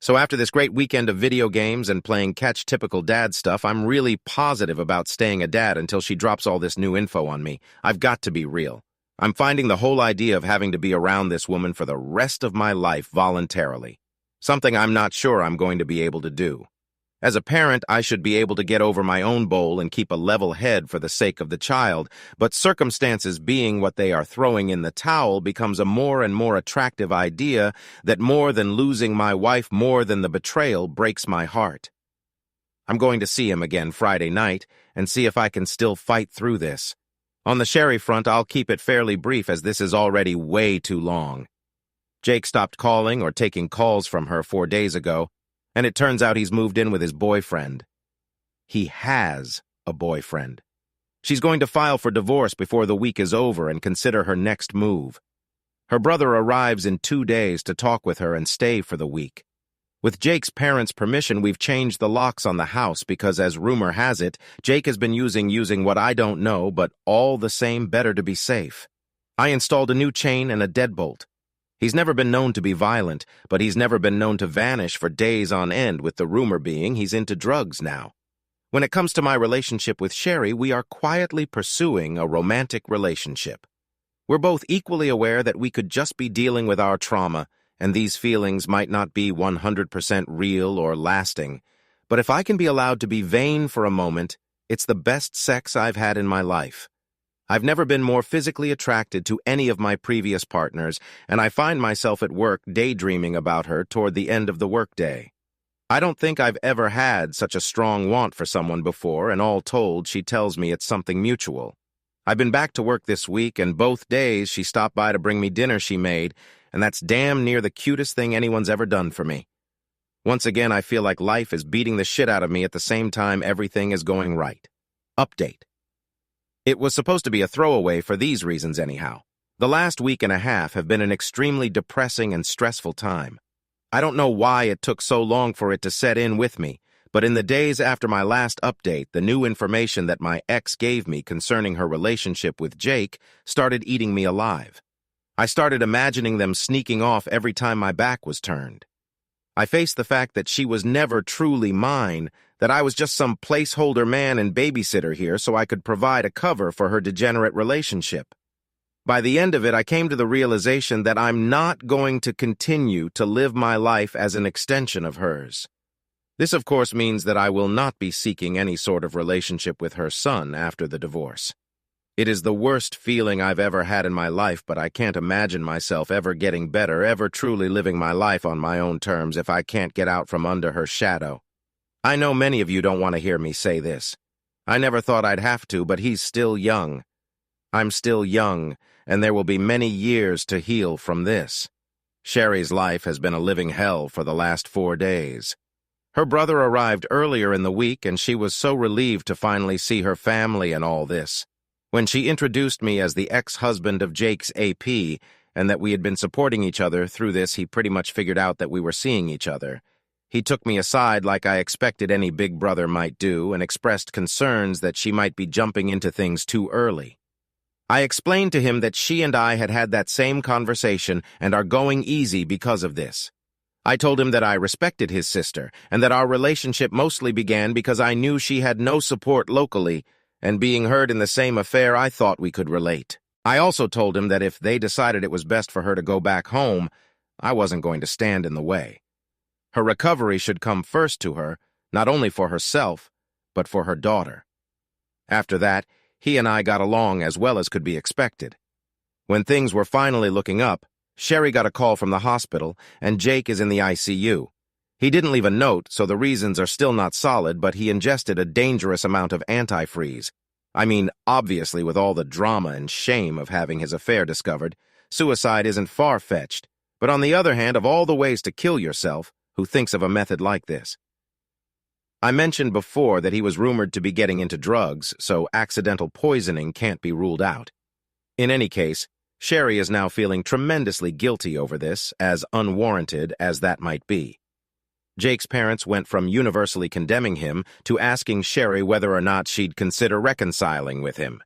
So after this great weekend of video games and playing catch-typical dad stuff, I'm really positive about staying a dad until she drops all this new info on me. I've got to be real. I'm finding the whole idea of having to be around this woman for the rest of my life voluntarily. Something I'm not sure I'm going to be able to do. As a parent, I should be able to get over my own bowl and keep a level head for the sake of the child, but circumstances being what they are, throwing in the towel becomes a more and more attractive idea that more than losing my wife, more than the betrayal, breaks my heart. I'm going to see him again Friday night and see if I can still fight through this. On the Sherry front, I'll keep it fairly brief as this is already way too long. Jake stopped calling or taking calls from her 4 days ago, and it turns out he's moved in with his boyfriend. He has a boyfriend. She's going to file for divorce before the week is over and consider her next move. Her brother arrives in 2 days to talk with her and stay for the week. With Jake's parents' permission, we've changed the locks on the house because, as rumor has it, Jake has been using what I don't know, but all the same, better to be safe. I installed a new chain and a deadbolt. He's never been known to be violent, but he's never been known to vanish for days on end, with the rumor being he's into drugs now. When it comes to my relationship with Sherry, we are quietly pursuing a romantic relationship. We're both equally aware that we could just be dealing with our trauma, and these feelings might not be 100% real or lasting. But if I can be allowed to be vain for a moment, it's the best sex I've had in my life. I've never been more physically attracted to any of my previous partners, and I find myself at work daydreaming about her toward the end of the workday. I don't think I've ever had such a strong want for someone before, and all told, she tells me it's something mutual. I've been back to work this week, and both days she stopped by to bring me dinner she made, and that's damn near the cutest thing anyone's ever done for me. Once again, I feel like life is beating the shit out of me at the same time everything is going right. Update. It was supposed to be a throwaway for these reasons anyhow. The last week and a half have been an extremely depressing and stressful time. I don't know why it took so long for it to set in with me, but in the days after my last update, the new information that my ex gave me concerning her relationship with Jake started eating me alive. I started imagining them sneaking off every time my back was turned. I faced the fact that she was never truly mine, that I was just some placeholder man and babysitter here so I could provide a cover for her degenerate relationship. By the end of it, I came to the realization that I'm not going to continue to live my life as an extension of hers. This, of course, means that I will not be seeking any sort of relationship with her son after the divorce. It is the worst feeling I've ever had in my life, but I can't imagine myself ever getting better, ever truly living my life on my own terms if I can't get out from under her shadow. I know many of you don't want to hear me say this. I never thought I'd have to, but he's still young. I'm still young, and there will be many years to heal from this. Sherry's life has been a living hell for the last 4 days. Her brother arrived earlier in the week, and she was so relieved to finally see her family and all this. When she introduced me as the ex-husband of Jake's AP, and that we had been supporting each other through this, he pretty much figured out that we were seeing each other. He took me aside like I expected any big brother might do and expressed concerns that she might be jumping into things too early. I explained to him that she and I had had that same conversation and are going easy because of this. I told him that I respected his sister and that our relationship mostly began because I knew she had no support locally, and being hurt in the same affair, I thought we could relate. I also told him that if they decided it was best for her to go back home, I wasn't going to stand in the way. Her recovery should come first to her, not only for herself, but for her daughter. After that, he and I got along as well as could be expected. When things were finally looking up, Sherry got a call from the hospital, and Jake is in the ICU. He didn't leave a note, so the reasons are still not solid, but he ingested a dangerous amount of antifreeze. I mean, obviously with all the drama and shame of having his affair discovered, suicide isn't far-fetched. But on the other hand, of all the ways to kill yourself, who thinks of a method like this? I mentioned before that he was rumored to be getting into drugs, so accidental poisoning can't be ruled out. In any case, Sherry is now feeling tremendously guilty over this, as unwarranted as that might be. Jake's parents went from universally condemning him to asking Sherry whether or not she'd consider reconciling with him.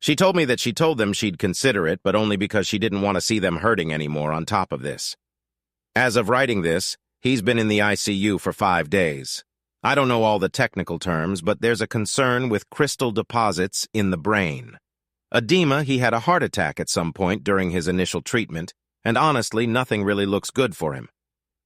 She told me that she told them she'd consider it, but only because she didn't want to see them hurting anymore on top of this. As of writing this, he's been in the ICU for 5 days. I don't know all the technical terms, but there's a concern with crystal deposits in the brain. Edema, he had a heart attack at some point during his initial treatment, and honestly, nothing really looks good for him.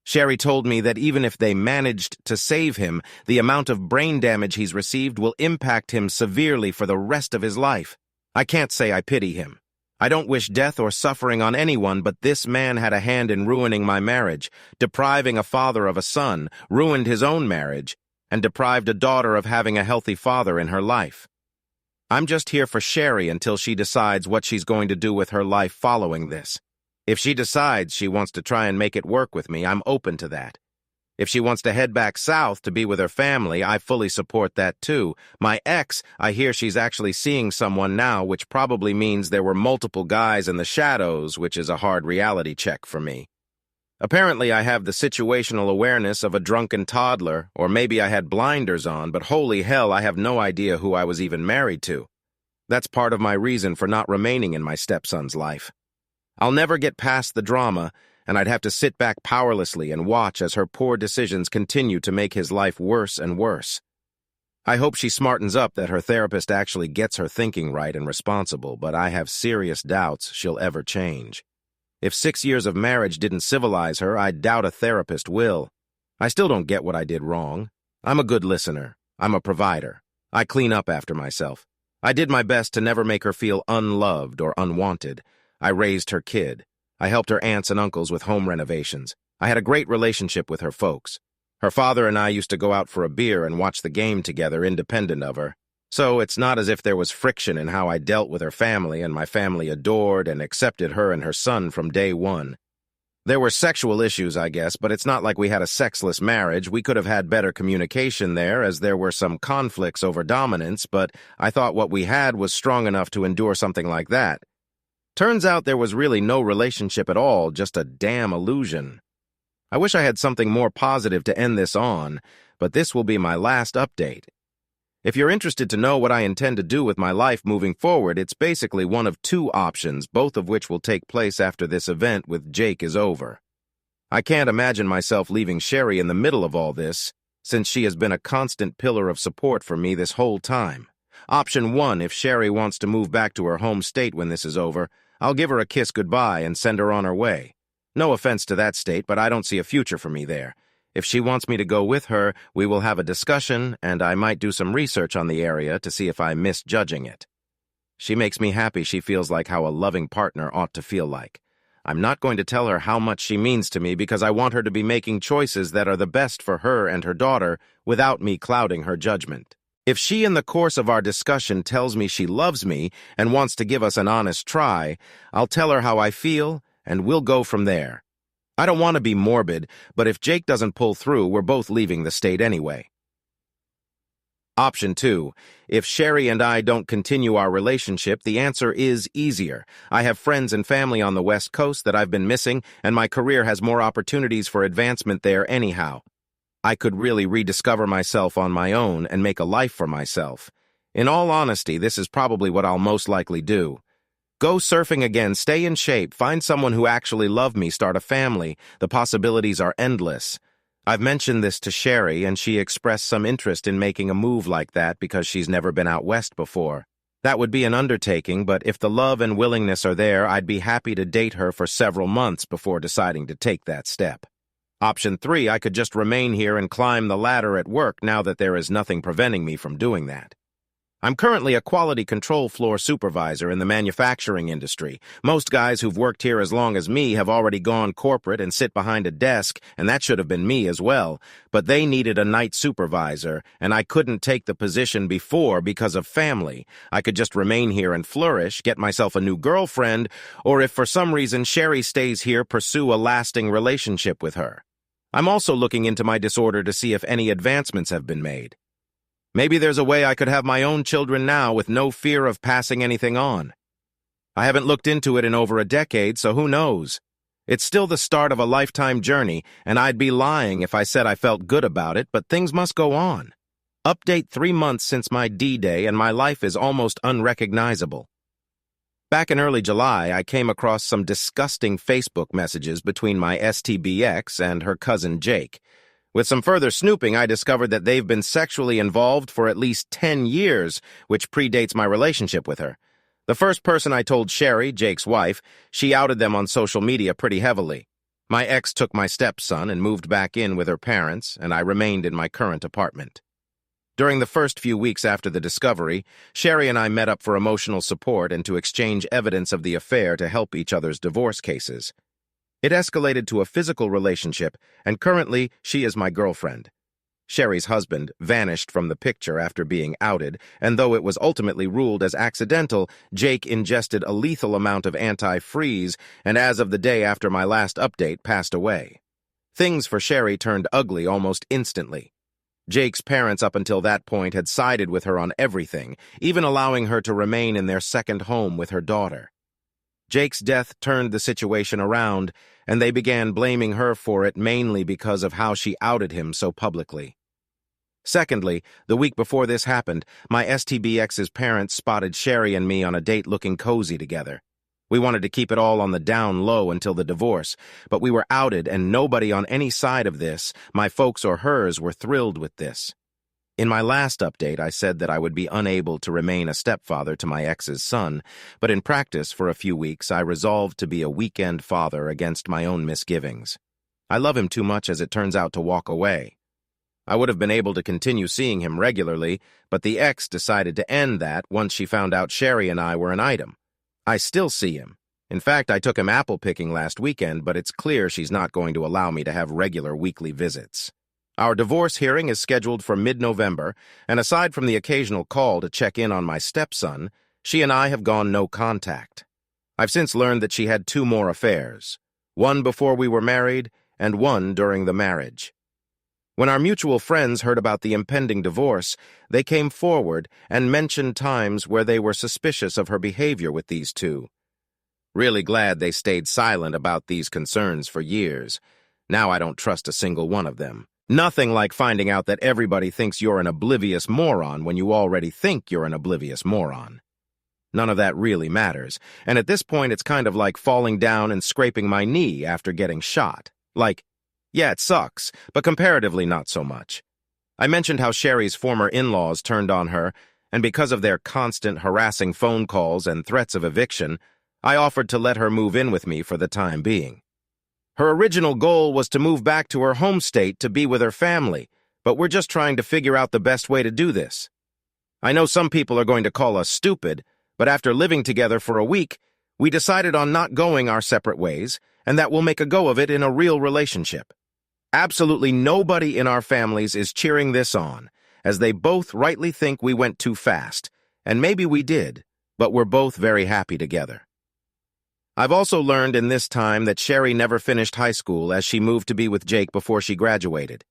Sherry told me that even if they managed to save him, the amount of brain damage he's received will impact him severely for the rest of his life. I can't say I pity him. I don't wish death or suffering on anyone, but this man had a hand in ruining my marriage, depriving a father of a son, ruined his own marriage, and deprived a daughter of having a healthy father in her life. I'm just here for Sherry until she decides what she's going to do with her life following this. If she decides she wants to try and make it work with me, I'm open to that. If she wants to head back south to be with her family, I fully support that too. My ex, I hear she's actually seeing someone now, which probably means there were multiple guys in the shadows, which is a hard reality check for me. Apparently, I have the situational awareness of a drunken toddler, or maybe I had blinders on, but holy hell, I have no idea who I was even married to. That's part of my reason for not remaining in my stepson's life. I'll never get past the drama, and I'd have to sit back powerlessly and watch as her poor decisions continue to make his life worse and worse. I hope she smartens up, that her therapist actually gets her thinking right and responsible, but I have serious doubts she'll ever change. If 6 years of marriage didn't civilize her, I doubt a therapist will. I still don't get what I did wrong. I'm a good listener. I'm a provider. I clean up after myself. I did my best to never make her feel unloved or unwanted. I raised her kid. I helped her aunts and uncles with home renovations. I had a great relationship with her folks. Her father and I used to go out for a beer and watch the game together independent of her. So it's not as if there was friction in how I dealt with her family, and my family adored and accepted her and her son from day one. There were sexual issues, I guess, but it's not like we had a sexless marriage. We could have had better communication there, as there were some conflicts over dominance, but I thought what we had was strong enough to endure something like that. Turns out there was really no relationship at all, just a damn illusion. I wish I had something more positive to end this on, but this will be my last update. If you're interested to know what I intend to do with my life moving forward, it's basically one of two options, both of which will take place after this event with Jake is over. I can't imagine myself leaving Sherry in the middle of all this, since she has been a constant pillar of support for me this whole time. Option 1, if Sherry wants to move back to her home state when this is over, I'll give her a kiss goodbye and send her on her way. No offense to that state, but I don't see a future for me there. If she wants me to go with her, we will have a discussion, and I might do some research on the area to see if I'm misjudging it. She makes me happy. She feels like how a loving partner ought to feel like. I'm not going to tell her how much she means to me because I want her to be making choices that are the best for her and her daughter without me clouding her judgment. If she, in the course of our discussion, tells me she loves me and wants to give us an honest try, I'll tell her how I feel, and we'll go from there. I don't want to be morbid, but if Jake doesn't pull through, we're both leaving the state anyway. Option 2. If Sherry and I don't continue our relationship, the answer is easier. I have friends and family on the West Coast that I've been missing, and my career has more opportunities for advancement there anyhow. I could really rediscover myself on my own and make a life for myself. In all honesty, this is probably what I'll most likely do. Go surfing again, stay in shape, find someone who actually loves me, start a family. The possibilities are endless. I've mentioned this to Sherry, and she expressed some interest in making a move like that because she's never been out west before. That would be an undertaking, but if the love and willingness are there, I'd be happy to date her for several months before deciding to take that step. Option 3, I could just remain here and climb the ladder at work now that there is nothing preventing me from doing that. I'm currently a quality control floor supervisor in the manufacturing industry. Most guys who've worked here as long as me have already gone corporate and sit behind a desk, and that should have been me as well. But they needed a night supervisor, and I couldn't take the position before because of family. I could just remain here and flourish, get myself a new girlfriend, or if for some reason Sherry stays here, pursue a lasting relationship with her. I'm also looking into my disorder to see if any advancements have been made. Maybe there's a way I could have my own children now with no fear of passing anything on. I haven't looked into it in over a decade, so who knows? It's still the start of a lifetime journey, and I'd be lying if I said I felt good about it, but things must go on. Update 3 months since my D-Day, and my life is almost unrecognizable. Back in early July, I came across some disgusting Facebook messages between my STBX and her cousin Jake. With some further snooping, I discovered that they've been sexually involved for at least 10 years, which predates my relationship with her. The first person I told Sherry, Jake's wife, she outed them on social media pretty heavily. My ex took my stepson and moved back in with her parents, and I remained in my current apartment. During the first few weeks after the discovery, Sherry and I met up for emotional support and to exchange evidence of the affair to help each other's divorce cases. It escalated to a physical relationship, and currently she is my girlfriend. Sherry's husband vanished from the picture after being outed, and though it was ultimately ruled as accidental, Jake ingested a lethal amount of anti-freeze and as of the day after my last update passed away. Things for Sherry turned ugly almost instantly. Jake's parents up until that point had sided with her on everything, even allowing her to remain in their second home with her daughter. Jake's death turned the situation around, and they began blaming her for it mainly because of how she outed him so publicly. Secondly, the week before this happened, my STBX's parents spotted Sherry and me on a date looking cozy together. We wanted to keep it all on the down low until the divorce, but we were outed and nobody on any side of this, my folks or hers, were thrilled with this. In my last update, I said that I would be unable to remain a stepfather to my ex's son, but in practice, for a few weeks, I resolved to be a weekend father against my own misgivings. I love him too much, as it turns out, to walk away. I would have been able to continue seeing him regularly, but the ex decided to end that once she found out Sherry and I were an item. I still see him. In fact, I took him apple picking last weekend, but it's clear she's not going to allow me to have regular weekly visits. Our divorce hearing is scheduled for mid-November, and aside from the occasional call to check in on my stepson, she and I have gone no contact. I've since learned that she had 2 more affairs, one before we were married and one during the marriage. When our mutual friends heard about the impending divorce, they came forward and mentioned times where they were suspicious of her behavior with these 2. Really glad they stayed silent about these concerns for years. Now I don't trust a single one of them. Nothing like finding out that everybody thinks you're an oblivious moron when you already think you're an oblivious moron. None of that really matters, and at this point it's kind of like falling down and scraping my knee after getting shot. Like, yeah, it sucks, but comparatively not so much. I mentioned how Sherry's former in-laws turned on her, and because of their constant harassing phone calls and threats of eviction, I offered to let her move in with me for the time being. Her original goal was to move back to her home state to be with her family, but we're just trying to figure out the best way to do this. I know some people are going to call us stupid, but after living together for a week, we decided on not going our separate ways, and that we'll make a go of it in a real relationship. Absolutely nobody in our families is cheering this on, as they both rightly think we went too fast, and maybe we did, but we're both very happy together. I've also learned in this time that Sherry never finished high school as she moved to be with Jake before she graduated.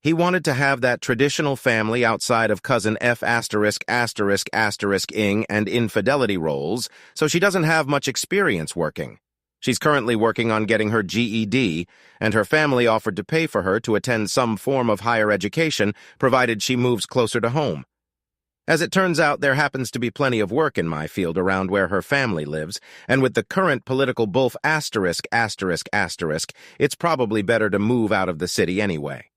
He wanted to have that traditional family outside of cousin F**********ing and infidelity roles, so she doesn't have much experience working. She's currently working on getting her GED, and her family offered to pay for her to attend some form of higher education, provided she moves closer to home. As it turns out, there happens to be plenty of work in my field around where her family lives, and with the current political bulf it's probably better to move out of the city anyway.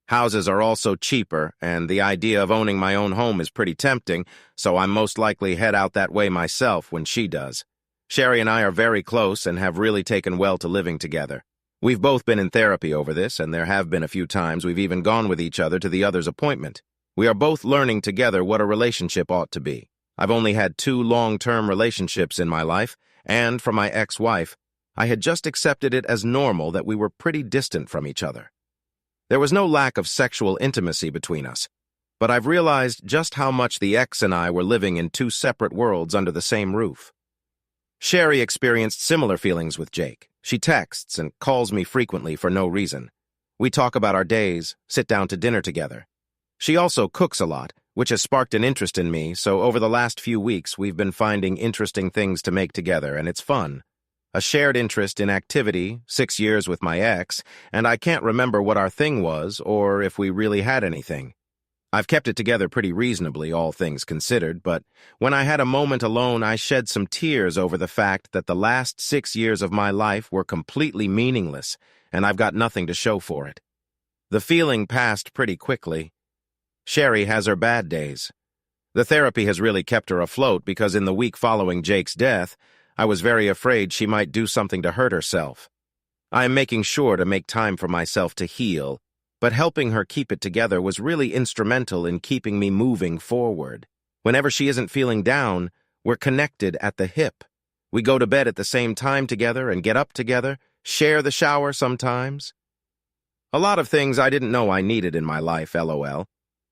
Houses are also cheaper, and the idea of owning my own home is pretty tempting, so I'm most likely head out that way myself when she does. Sherry and I are very close and have really taken well to living together. We've both been in therapy over this, and there have been a few times we've even gone with each other to the other's appointment. We are both learning together what a relationship ought to be. I've only had 2 long-term relationships in my life, and from my ex-wife, I had just accepted it as normal that we were pretty distant from each other. There was no lack of sexual intimacy between us, but I've realized just how much the ex and I were living in 2 separate worlds under the same roof. Sherry experienced similar feelings with Jake. She texts and calls me frequently for no reason. We talk about our days, sit down to dinner together. She also cooks a lot, which has sparked an interest in me, so over the last few weeks we've been finding interesting things to make together, and it's fun. A shared interest in activity, 6 years with my ex, and I can't remember what our thing was or if we really had anything. I've kept it together pretty reasonably, all things considered, but when I had a moment alone, I shed some tears over the fact that the last 6 years of my life were completely meaningless, and I've got nothing to show for it. The feeling passed pretty quickly. Sherry has her bad days. The therapy has really kept her afloat because in the week following Jake's death, I was very afraid she might do something to hurt herself. I am making sure to make time for myself to heal, but helping her keep it together was really instrumental in keeping me moving forward. Whenever she isn't feeling down, we're connected at the hip. We go to bed at the same time together and get up together, share the shower sometimes. A lot of things I didn't know I needed in my life, LOL.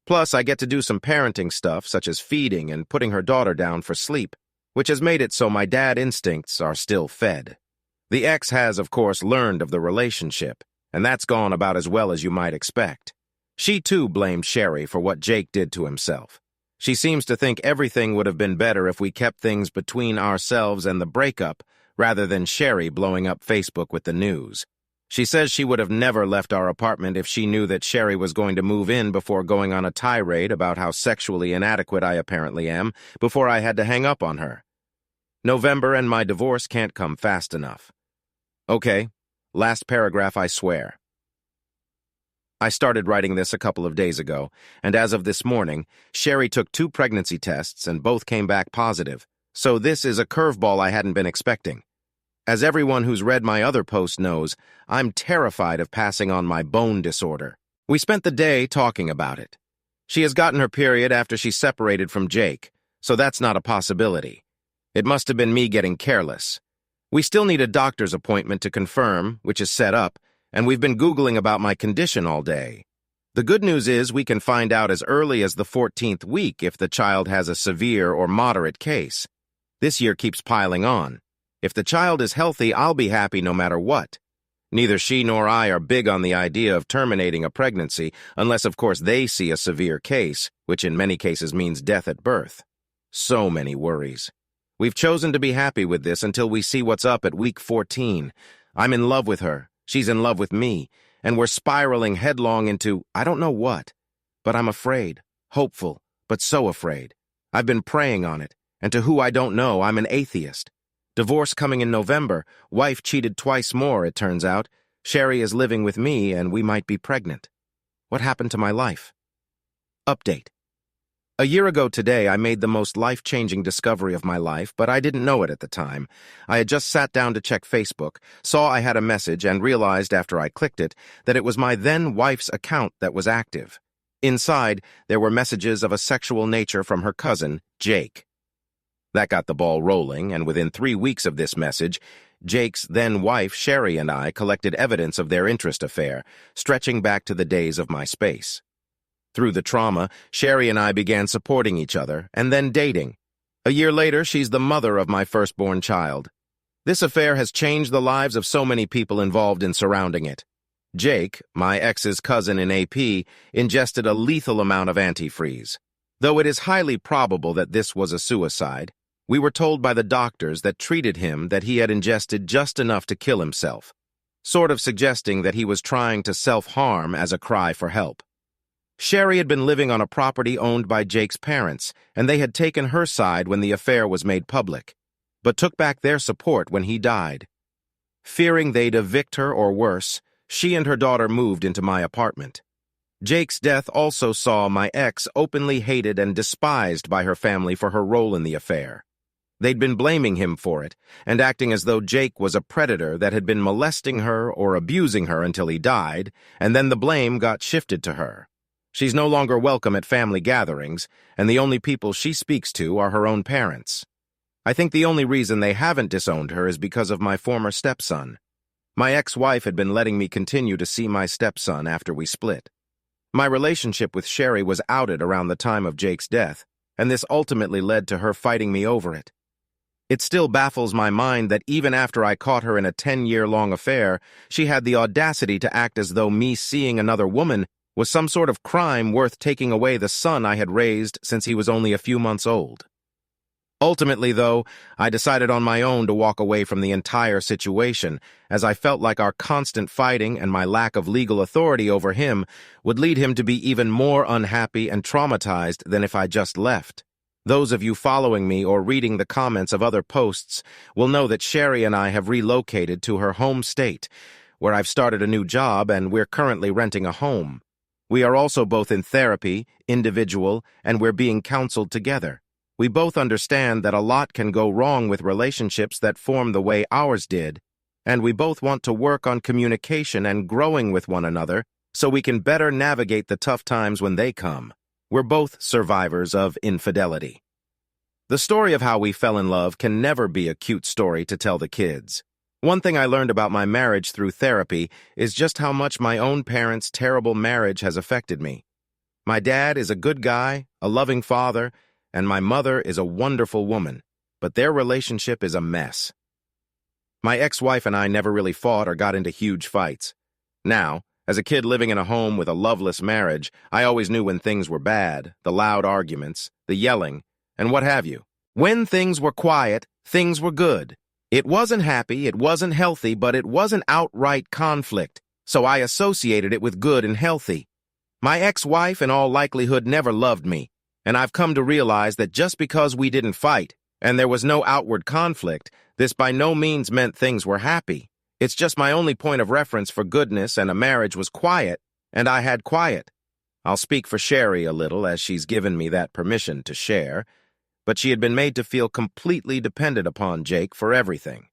Plus, I get to do some parenting stuff, such as feeding and putting her daughter down for sleep, which has made it so my dad instincts are still fed. The ex has, of course, learned of the relationship, and that's gone about as well as you might expect. She, too, blamed Sherry for what Jake did to himself. She seems to think everything would have been better if we kept things between ourselves and the breakup, rather than Sherry blowing up Facebook with the news. She says she would have never left our apartment if she knew that Sherry was going to move in before going on a tirade about how sexually inadequate I apparently am before I had to hang up on her. November and my divorce can't come fast enough. Okay, last paragraph, I swear. I started writing this a couple of days ago, and as of this morning, Sherry took 2 pregnancy tests and both came back positive. So this is a curveball I hadn't been expecting. As everyone who's read my other post knows, I'm terrified of passing on my bone disorder. We spent the day talking about it. She has gotten her period after she separated from Jake, so that's not a possibility. It must have been me getting careless. We still need a doctor's appointment to confirm, which is set up, and we've been Googling about my condition all day. The good news is we can find out as early as the 14th week if the child has a severe or moderate case. This year keeps piling on. If the child is healthy, I'll be happy no matter what. Neither she nor I are big on the idea of terminating a pregnancy, unless of course they see a severe case, which in many cases means death at birth. So many worries. We've chosen to be happy with this until we see what's up at week 14. I'm in love with her, she's in love with me, and we're spiraling headlong into I don't know what. But I'm afraid, hopeful, but so afraid. I've been praying on it, and to who I don't know, I'm an atheist. Divorce coming in November, wife cheated twice more, it turns out. Sherry is living with me, and we might be pregnant. What happened to my life? Update. A year ago today, I made the most life-changing discovery of my life, but I didn't know it at the time. I had just sat down to check Facebook, saw I had a message, and realized after I clicked it that it was my then-wife's account that was active. Inside, there were messages of a sexual nature from her cousin, Jake. That got the ball rolling, and within 3 weeks of this message, Jake's then-wife, Sherry, and I collected evidence of their interest affair, stretching back to the days of MySpace. Through the trauma, Sherry and I began supporting each other, and then dating. A year later, she's the mother of my firstborn child. This affair has changed the lives of so many people involved in surrounding it. Jake, my ex's cousin in AP, ingested a lethal amount of antifreeze. Though it is highly probable that this was a suicide, we were told by the doctors that treated him that he had ingested just enough to kill himself, sort of suggesting that he was trying to self-harm as a cry for help. Sherry had been living on a property owned by Jake's parents, and they had taken her side when the affair was made public, but took back their support when he died. Fearing they'd evict her or worse, she and her daughter moved into my apartment. Jake's death also saw my ex openly hated and despised by her family for her role in the affair. They'd been blaming him for it, and acting as though Jake was a predator that had been molesting her or abusing her until he died, and then the blame got shifted to her. She's no longer welcome at family gatherings, and the only people she speaks to are her own parents. I think the only reason they haven't disowned her is because of my former stepson. My ex-wife had been letting me continue to see my stepson after we split. My relationship with Sherry was outed around the time of Jake's death, and this ultimately led to her fighting me over it. It still baffles my mind that even after I caught her in a 10-year-long affair, she had the audacity to act as though me seeing another woman was some sort of crime worth taking away the son I had raised since he was only a few months old. Ultimately, though, I decided on my own to walk away from the entire situation, as I felt like our constant fighting and my lack of legal authority over him would lead him to be even more unhappy and traumatized than if I just left. Those of you following me or reading the comments of other posts will know that Sherry and I have relocated to her home state, where I've started a new job and we're currently renting a home. We are also both in therapy, individual, and we're being counseled together. We both understand that a lot can go wrong with relationships that form the way ours did, and we both want to work on communication and growing with one another so we can better navigate the tough times when they come. We're both survivors of infidelity. The story of how we fell in love can never be a cute story to tell the kids. One thing I learned about my marriage through therapy is just how much my own parents' terrible marriage has affected me. My dad is a good guy, a loving father, and my mother is a wonderful woman, but their relationship is a mess. My ex-wife and I never really fought or got into huge fights. Now, as a kid living in a home with a loveless marriage, I always knew when things were bad, the loud arguments, the yelling, and what have you. When things were quiet, things were good. It wasn't happy, it wasn't healthy, but it wasn't outright conflict, so I associated it with good and healthy. My ex-wife, in all likelihood, never loved me, and I've come to realize that just because we didn't fight, And there was no outward conflict. This by no means meant things were happy. It's just my only point of reference for goodness and a marriage was quiet, and I had quiet. I'll speak for Sherry a little, as she's given me that permission to share, but she had been made to feel completely dependent upon Jake for everything.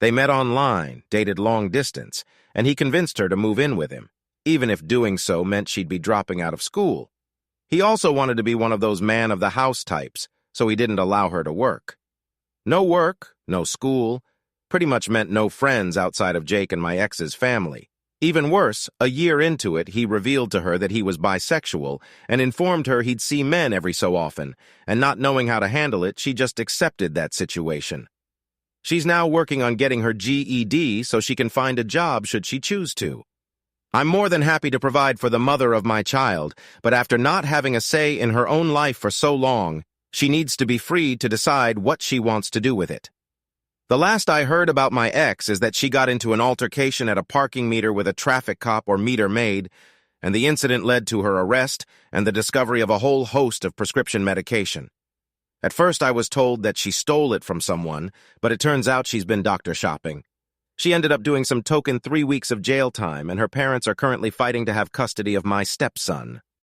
They met online, dated long distance, and he convinced her to move in with him, even if doing so meant she'd be dropping out of school. He also wanted to be one of those man-of-the-house types, so he didn't allow her to work. No work, no school, pretty much meant no friends outside of Jake and my ex's family. Even worse, a year into it, he revealed to her that he was bisexual and informed her he'd see men every so often, and not knowing how to handle it, she just accepted that situation. She's now working on getting her GED so she can find a job should she choose to. I'm more than happy to provide for the mother of my child, but after not having a say in her own life for so long, she needs to be free to decide what she wants to do with it. The last I heard about my ex is that she got into an altercation at a parking meter with a traffic cop or meter maid, and the incident led to her arrest and the discovery of a whole host of prescription medication. At first I was told that she stole it from someone, but it turns out she's been doctor shopping. She ended up doing some token 3 weeks of jail time, and her parents are currently fighting to have custody of my stepson.